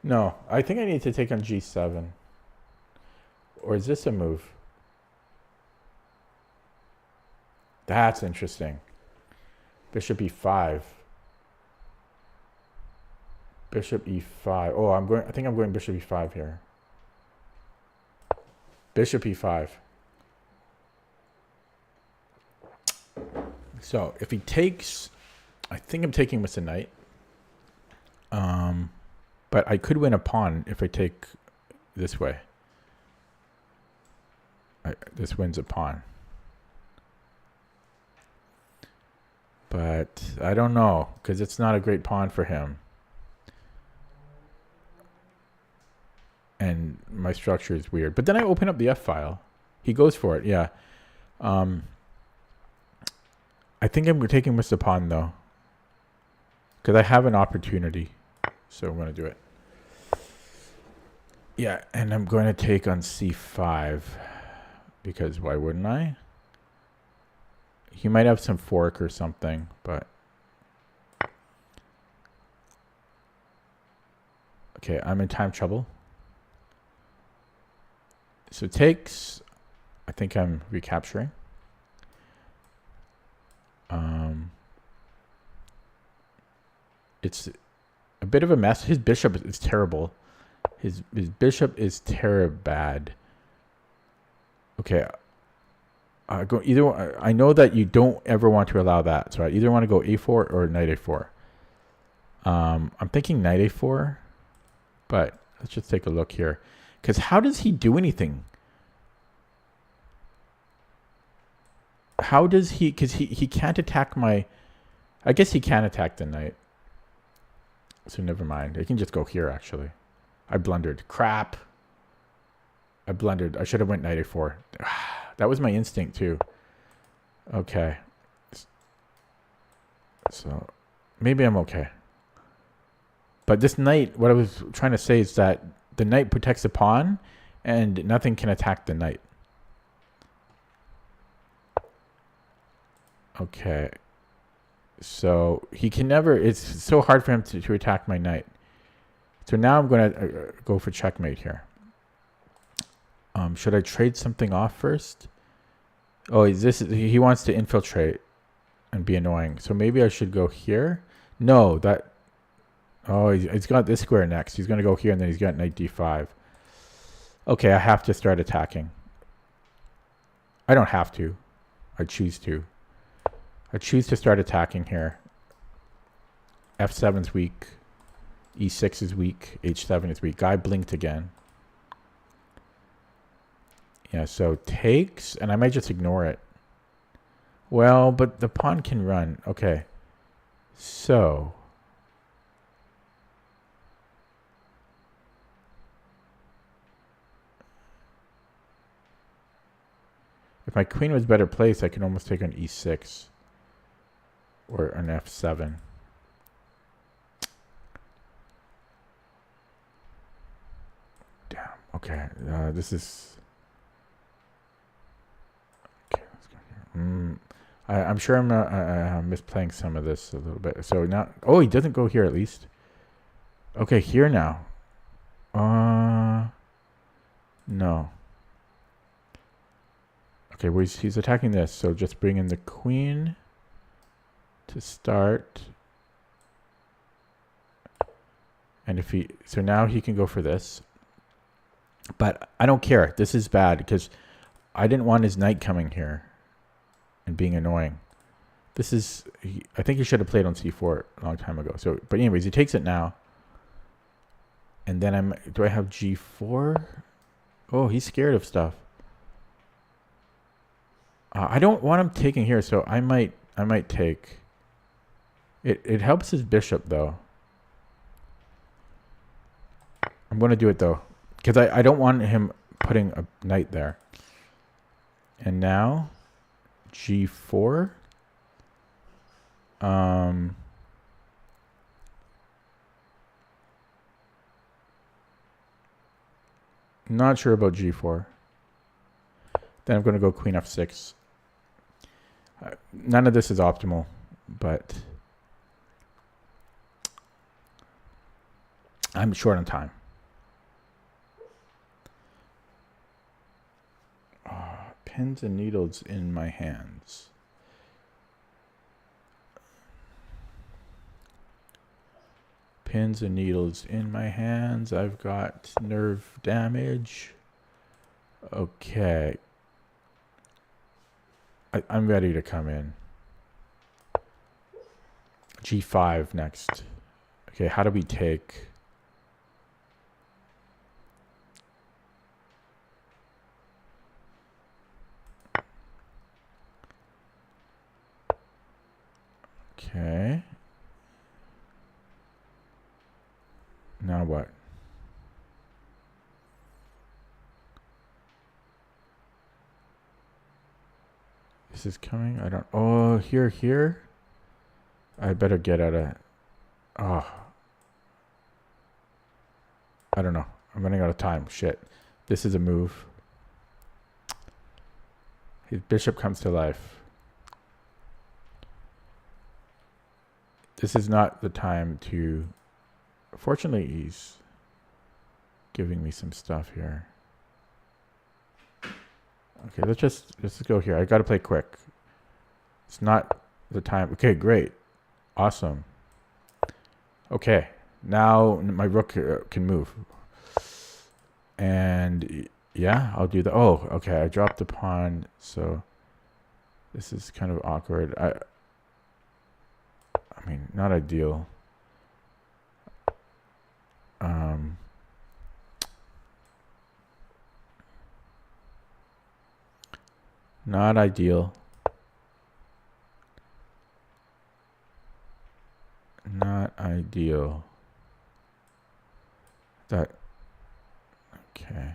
No, I think I need to take on g7. Or is this a move? That's interesting. Bishop e5. Bishop e5. Oh, I think I'm going bishop e5 here. Bishop e5. So if he takes, I think I'm taking with the knight. But I could win a pawn if I take this way. This wins a pawn. But I don't know, because it's not a great pawn for him. And my structure is weird. But then I open up the F file. He goes for it, yeah. I think I'm taking with the pawn, though. Because I have an opportunity. So I'm going to do it. Yeah, and I'm going to take on c5. Because why wouldn't I? He might have some fork or something, but... Okay, I'm in time trouble. So takes... I think I'm recapturing. It's a bit of a mess. His bishop is terrible. His bishop is terrible bad. Okay. Go either. I know that you don't ever want to allow that, so I either want to go a4 or knight a4. I'm thinking knight a4, but let's just take a look here. Because how does he do anything? How does he? Because he can't attack my. I guess he can attack the knight. So never mind. I can just go here. Actually, I blundered. Crap. I blundered. I should have went knight a4. That was my instinct too. Okay. So maybe I'm okay. But this knight, what I was trying to say is that the knight protects the pawn and nothing can attack the knight. Okay. So he can never, it's so hard for him to attack my knight. So now I'm going to go for checkmate here. Should I trade something off first? Oh, he wants to infiltrate and be annoying. So maybe I should go here. No, that... Oh, he's got this square next. He's going to go here and then he's got knight d5. Okay, I have to start attacking. I don't have to. I choose to. I choose to start attacking here. f7's weak. e6 is weak. h7 is weak. Guy blinked again. Yeah, so takes, and I might just ignore it. Well, but the pawn can run. Okay. So. If my queen was better placed, I can almost take on e6. Or an f7. Damn. Okay. This is... I'm sure I'm misplaying some of this a little bit. So now, oh, he doesn't go here at least. Okay, here now. No. Okay, well, he's attacking this. So just bring in the queen to start. And if he, so now he can go for this. But I don't care. This is bad because I didn't want his knight coming here and being annoying. This is, I think he should have played on c4 a long time ago. So, but anyways, he takes it now. And then do I have g4? Oh, he's scared of stuff. I don't want him taking here, so I might take. It helps his bishop though. I'm going to do it though, because I don't want him putting a knight there. And now g4. Not sure about g4. Then I'm going to go queen f6. None of this is optimal, but I'm short on time. Pins and needles in my hands. Pins and needles in my hands. I've got nerve damage. Okay. I'm ready to come in. G5 next. Okay, how do we take? Okay. Now what? This is coming. I don't. Oh, here. I better get out of. Oh. I don't know. I'm running out of time. Shit. This is a move. His bishop comes to life. This is not the time to. Fortunately, he's giving me some stuff here. Okay, let's just go here. I got to play quick. It's not the time. Okay, great. Awesome. Okay, now my rook can move. And yeah, I'll do that. Oh, okay, I dropped the pawn, so this is kind of awkward. I mean, not ideal. Not ideal. Not ideal. That. Okay.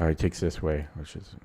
All right, takes this way, which is.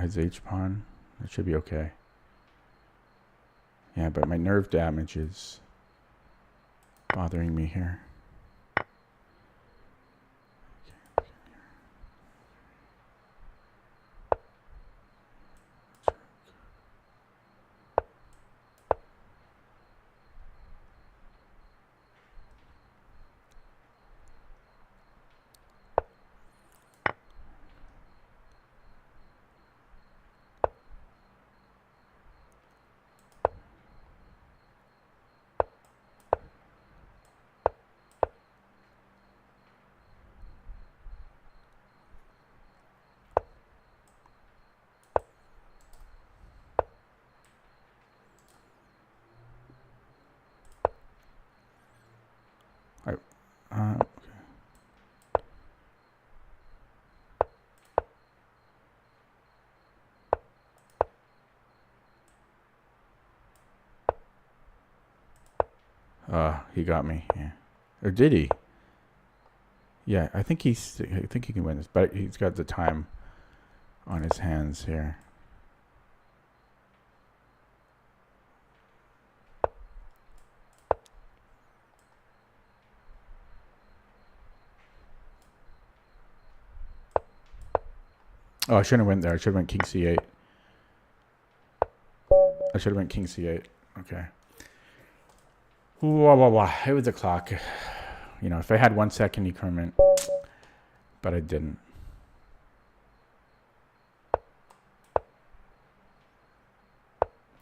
His H pawn. That should be okay. Yeah, but my nerve damage is bothering me here. He got me. Yeah, or did he? Yeah, I think he can win this, but he's got the time on his hands here. Oh, I shouldn't have went there. I should have went king c8. I should have went king c8. Okay. Wah, wah, wah. It was a clock. You know, if I had 1 second increment, but I didn't.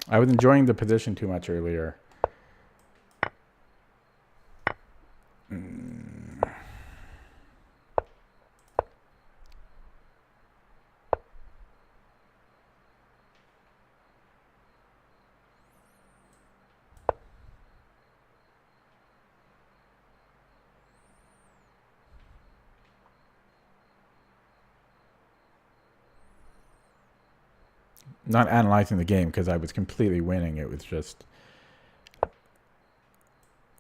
I was enjoying the position too much earlier. Not analyzing the game because I was completely winning. It was just,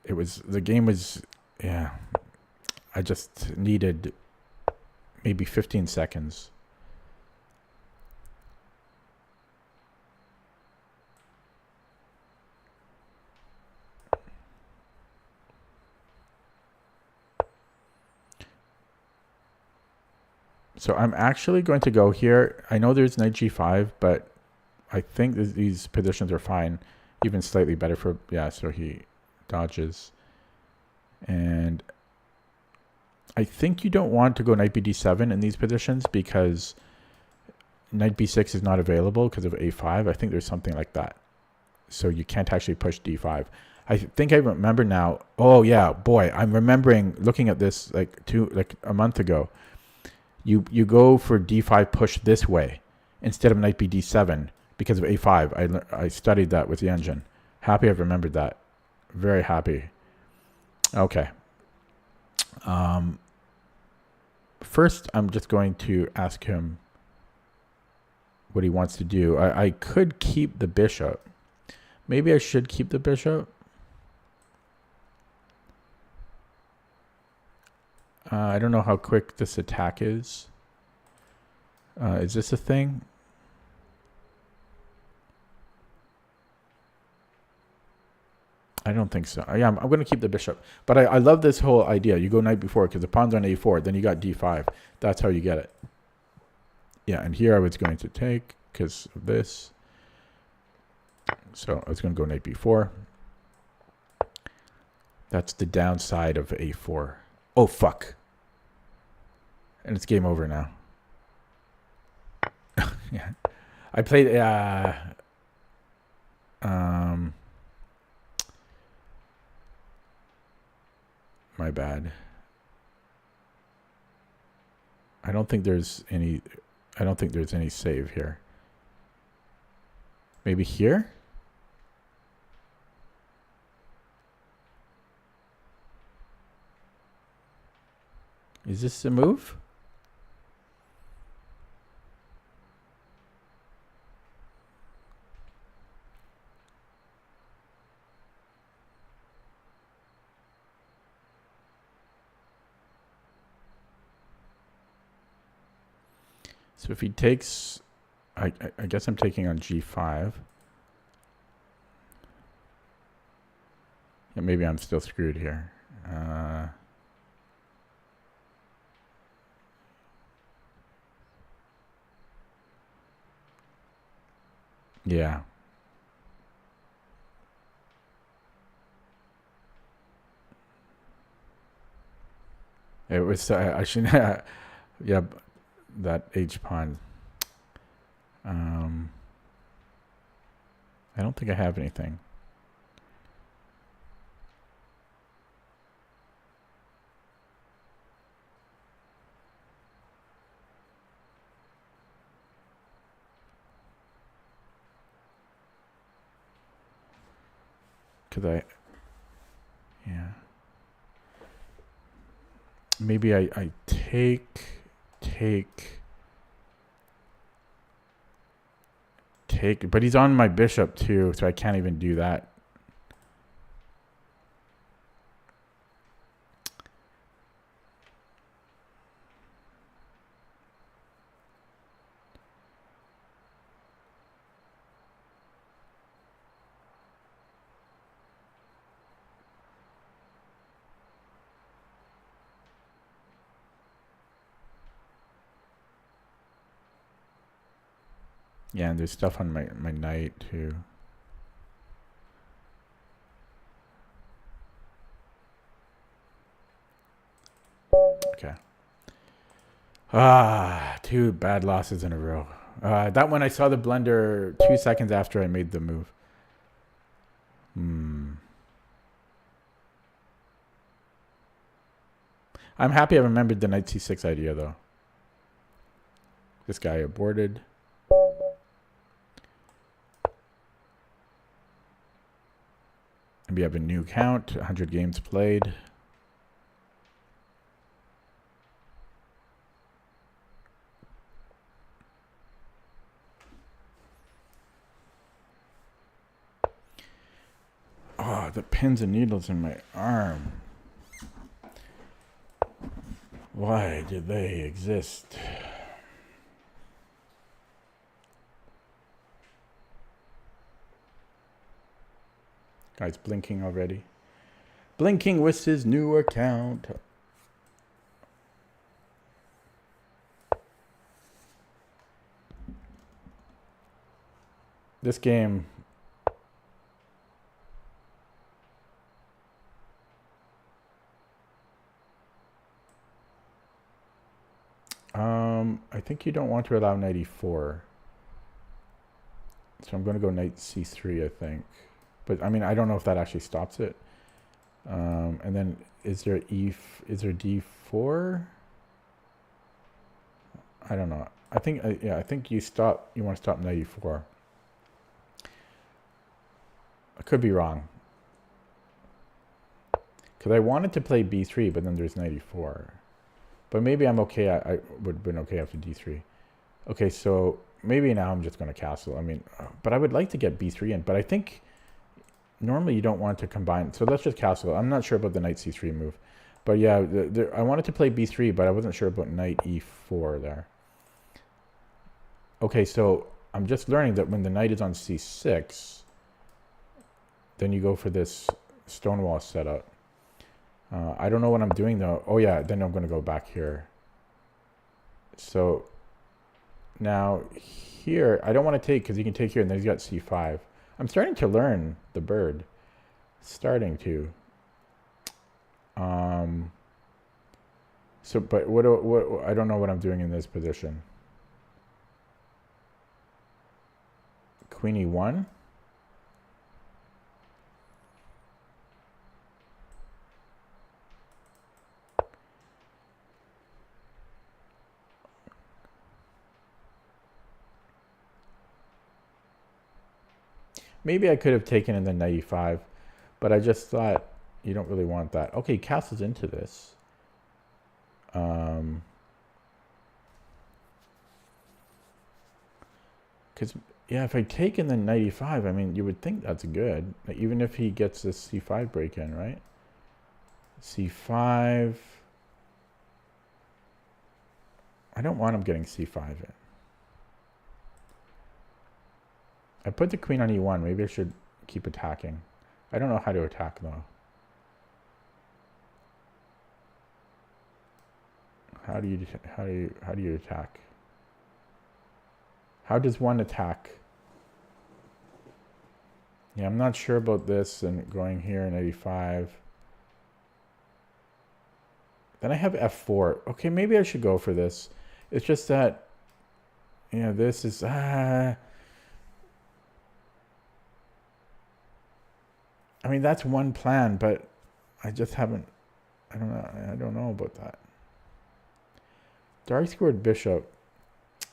the game was, yeah. I just needed maybe 15 seconds. So I'm actually going to go here. I know there's knight g5, but I think these positions are fine. Even slightly better for, yeah, so he dodges. And I think you don't want to go knight bd7 in these positions because knight b6 is not available because of a5. I think there's something like that. So you can't actually push d5. I think I remember now. Oh yeah, boy, I'm remembering looking at this like a month ago. You go for d5 push this way instead of knight bd7 because of a5. I studied that with the engine. Happy I've remembered that. Very happy. Okay. First, I'm just going to ask him what he wants to do. I could keep the bishop. Maybe I should keep the bishop. I don't know how quick this attack is. Is this a thing? I don't think so. Yeah, I'm going to keep the bishop. But I love this whole idea. You go knight before because the pawn's on a4. Then you got d5. That's how you get it. Yeah, and here I was going to take because of this. So I was going to go knight b4. That's the downside of a4. Oh, fuck. And it's game over now. Yeah. I played... my bad. I don't think there's any save here. Maybe here? Is this a move? So if he takes, I guess I'm taking on g5. Yeah, maybe I'm still screwed here. Yeah. It was, I shouldn't, yeah, that H pawn. I don't think I have anything. Because yeah. Maybe I take, but he's on my bishop too, so I can't even do that. Yeah, and there's stuff on my knight too. Okay. Ah, 2 bad losses in a row. That one I saw the blender 2 seconds after I made the move. I'm happy I remembered the knight c6 idea though. This guy aborted. And we have a new count, 100 games played. Oh, the pins and needles in my arm. Why did they exist? Guy's blinking already. Blinking with his new account. This game... I think you don't want to allow knight e4. So I'm going to go knight c3, I think. But I mean, I don't know if that actually stops it. And then is there d4? I don't know. I think I think you want to stop knight e4. I could be wrong. Cuz I wanted to play b3, but then there's knight e4. But maybe I'm okay. I would have been okay after d3. Okay, so maybe now I'm just going to castle. I mean, but I would like to get b3 in, but I think normally you don't want to combine. So let's just castle. I'm not sure about the knight c3 move. But yeah, I wanted to play b3, but I wasn't sure about knight e4 there. Okay, so I'm just learning that when the knight is on c6, then you go for this stonewall setup. I don't know what I'm doing though. Oh yeah, then I'm going to go back here. So now here, I don't want to take because he can take here and then he's got c5. I'm starting to learn the bird. Starting to. So, but what I don't know what I'm doing in this position. Queen e1. Maybe I could have taken in the knight e5, but I just thought you don't really want that. Okay, castles into this. Because, yeah, if I take in the knight e5, I mean, you would think that's good. Even if he gets this c5 break in, right? c5. I don't want him getting c5 in. I put the queen on e1. Maybe I should keep attacking. I don't know how to attack, though. How do you attack? How does one attack? Yeah, I'm not sure about this and going here in 85. Then I have f4. Okay, maybe I should go for this. It's just that, you know, this is I mean, that's one plan, but I just haven't. I don't know about that. Dark squared bishop.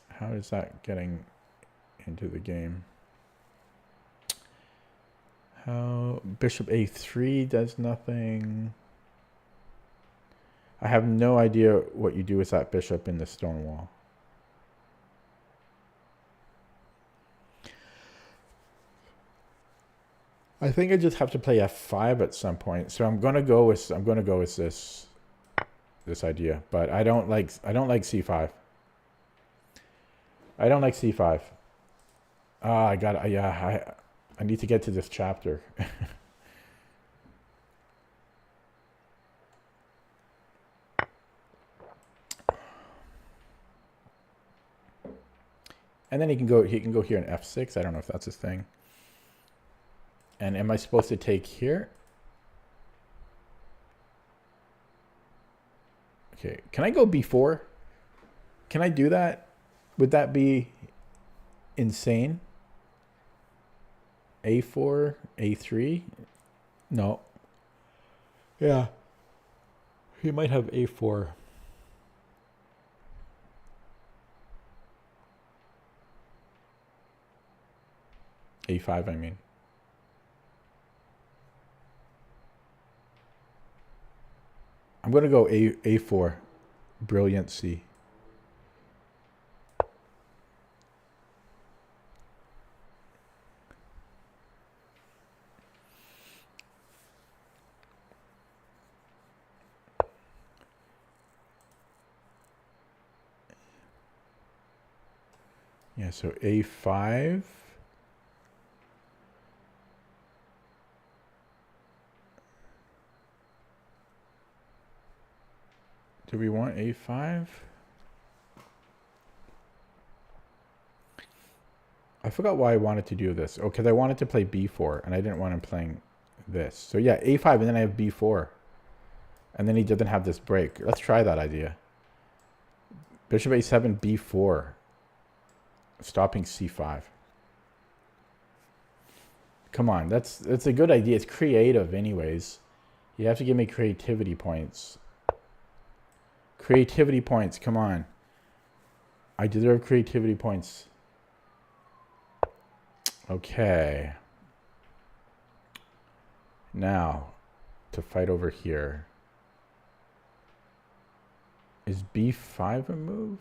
How is that getting into the game? How bishop a3 does nothing. I have no idea what you do with that bishop in the stone wall. I think I just have to play f5 at some point. So I'm gonna go with this idea, but I don't like c5. I don't like c5. I need to get to this chapter. And then he can go here in f6. I don't know if that's his thing. And am I supposed to take here? Okay, can I go b4? Can I do that? Would that be insane? a4, a3? No. Yeah. He might have a4. a5, I mean. I'm going to go a4. Brilliant C. Yeah, so a5. Do we want a5? I forgot why I wanted to do this. Oh, because I wanted to play b4, and I didn't want him playing this. So yeah, a5, and then I have b4. And then he doesn't have this break. Let's try that idea. Bishop a7, b4. Stopping c5. Come on, that's a good idea. It's creative anyways. You have to give me creativity points. Creativity points, come on. I deserve creativity points. Okay. Now, to fight over here. Is b5 a move?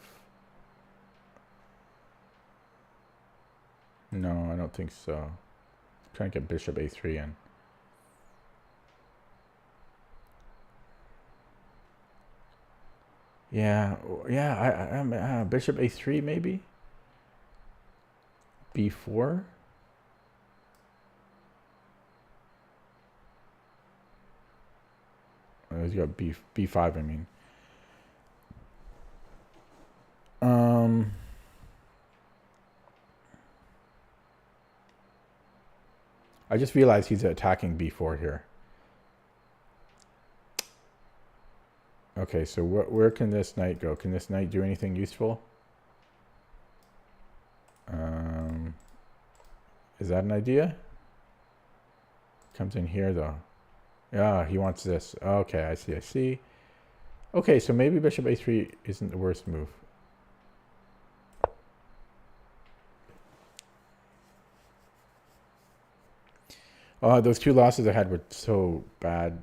No, I don't think so. I'm trying to get bishop a3 in. Yeah, I'm bishop a3 maybe. b4. Oh, he's got b5. I mean. I just realized he's attacking b4 here. Okay, so where can this knight go? Can this knight do anything useful? Is that an idea? Comes in here though. Yeah, he wants this. Okay, I see. Okay, so maybe bishop a3 isn't the worst move. Oh, those two losses I had were so bad.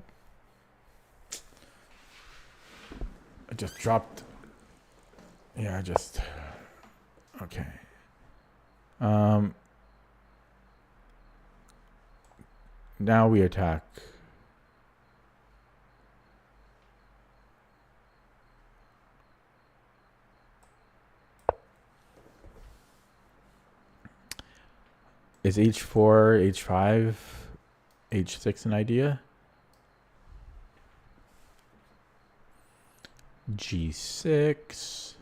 I just dropped. Yeah, okay. Now we attack. Is h4, h5, h6 an idea? g6.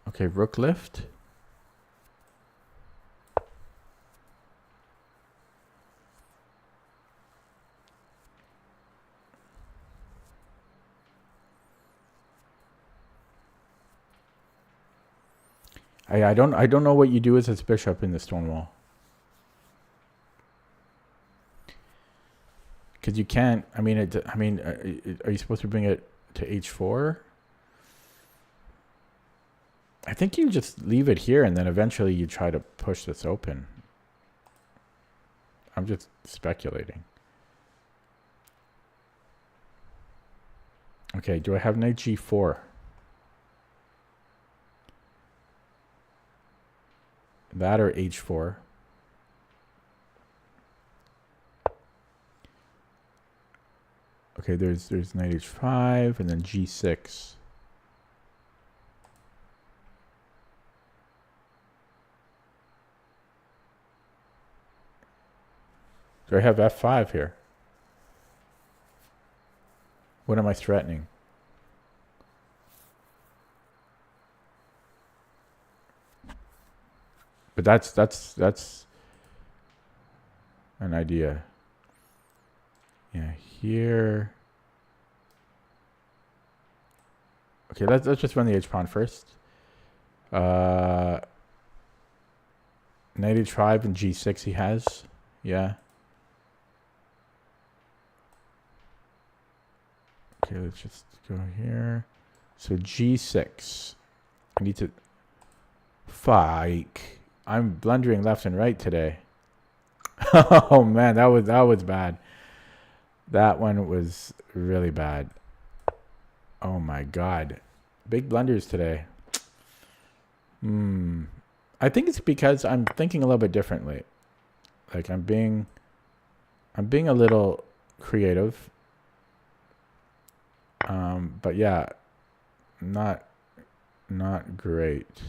Okay, rook lift. I don't know what you do as its bishop in the stone wall. Because you can't. I mean, are you supposed to bring it to h4? I think you just leave it here, and then eventually you try to push this open. I'm just speculating. Okay, do I have knight g4? That or h4. Okay, there's knight h5 and then g6. Do I have f5 here? What am I threatening? But that's an idea. Yeah, here. Okay, let's just run the H pawn first. Knight h5 and g6 he has. Yeah. Okay, let's just go here. So g6. I need to... Fike. I'm blundering left and right today. Oh man, that was bad. That one was really bad. Oh my god. Big blunders today. I think it's because I'm thinking a little bit differently. Like I'm being a little creative. But yeah, not great.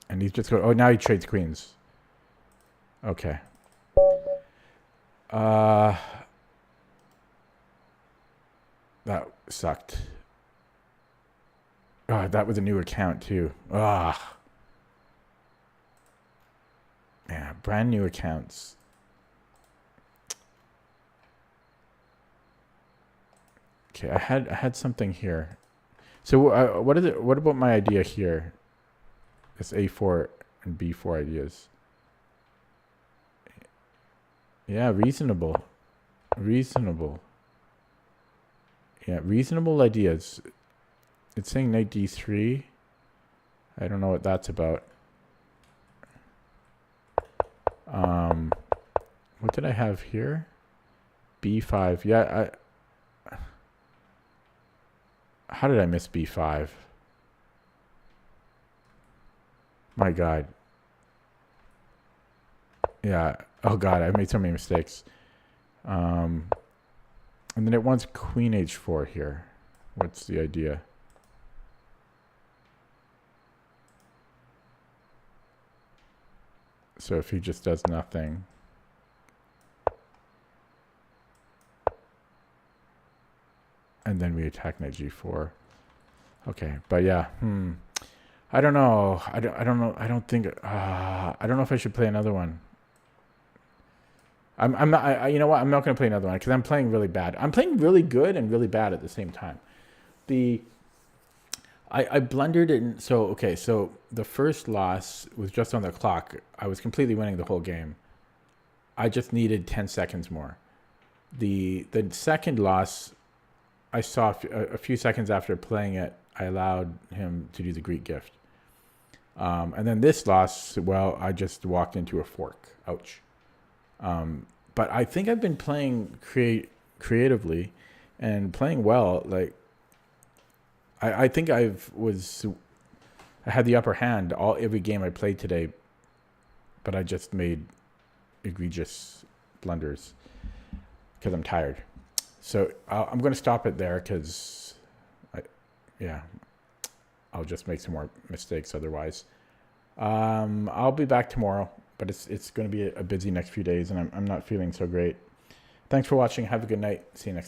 And he's just going, oh, now he trades queens. Okay. That sucked. Oh, that was a new account too. Ah. Yeah, brand new accounts. Okay, I had something here. So what is it? What about my idea here? This A4 and B4 ideas. Yeah, reasonable. Reasonable. Yeah, reasonable ideas. It's saying knight d3. I don't know what that's about. What did I have here? B5. Yeah, how did I miss B5? My God. Yeah. Oh God, I made so many mistakes. And then it wants queen h4 here. What's the idea? So if he just does nothing. And then we attack knight g4. Okay, but yeah, I don't know. I don't know. I don't think. I don't know if I should play another one. I'm not. You know what? I'm not going to play another one because I'm playing really bad. I'm playing really good and really bad at the same time. I blundered in. So okay. So the first loss was just on the clock. I was completely winning the whole game. I just needed 10 seconds more. The second loss, I saw a few seconds after playing it. I allowed him to do the Greek gift. And then this loss, well, I just walked into a fork. Ouch. But I think I've been playing creatively and playing well. Like, I think I had the upper hand every game I played today, but I just made egregious blunders because I'm tired. So I'm going to stop it there because, I'll just make some more mistakes otherwise. I'll be back tomorrow, but it's going to be a busy next few days, and I'm not feeling so great. Thanks for watching. Have a good night. See you next time.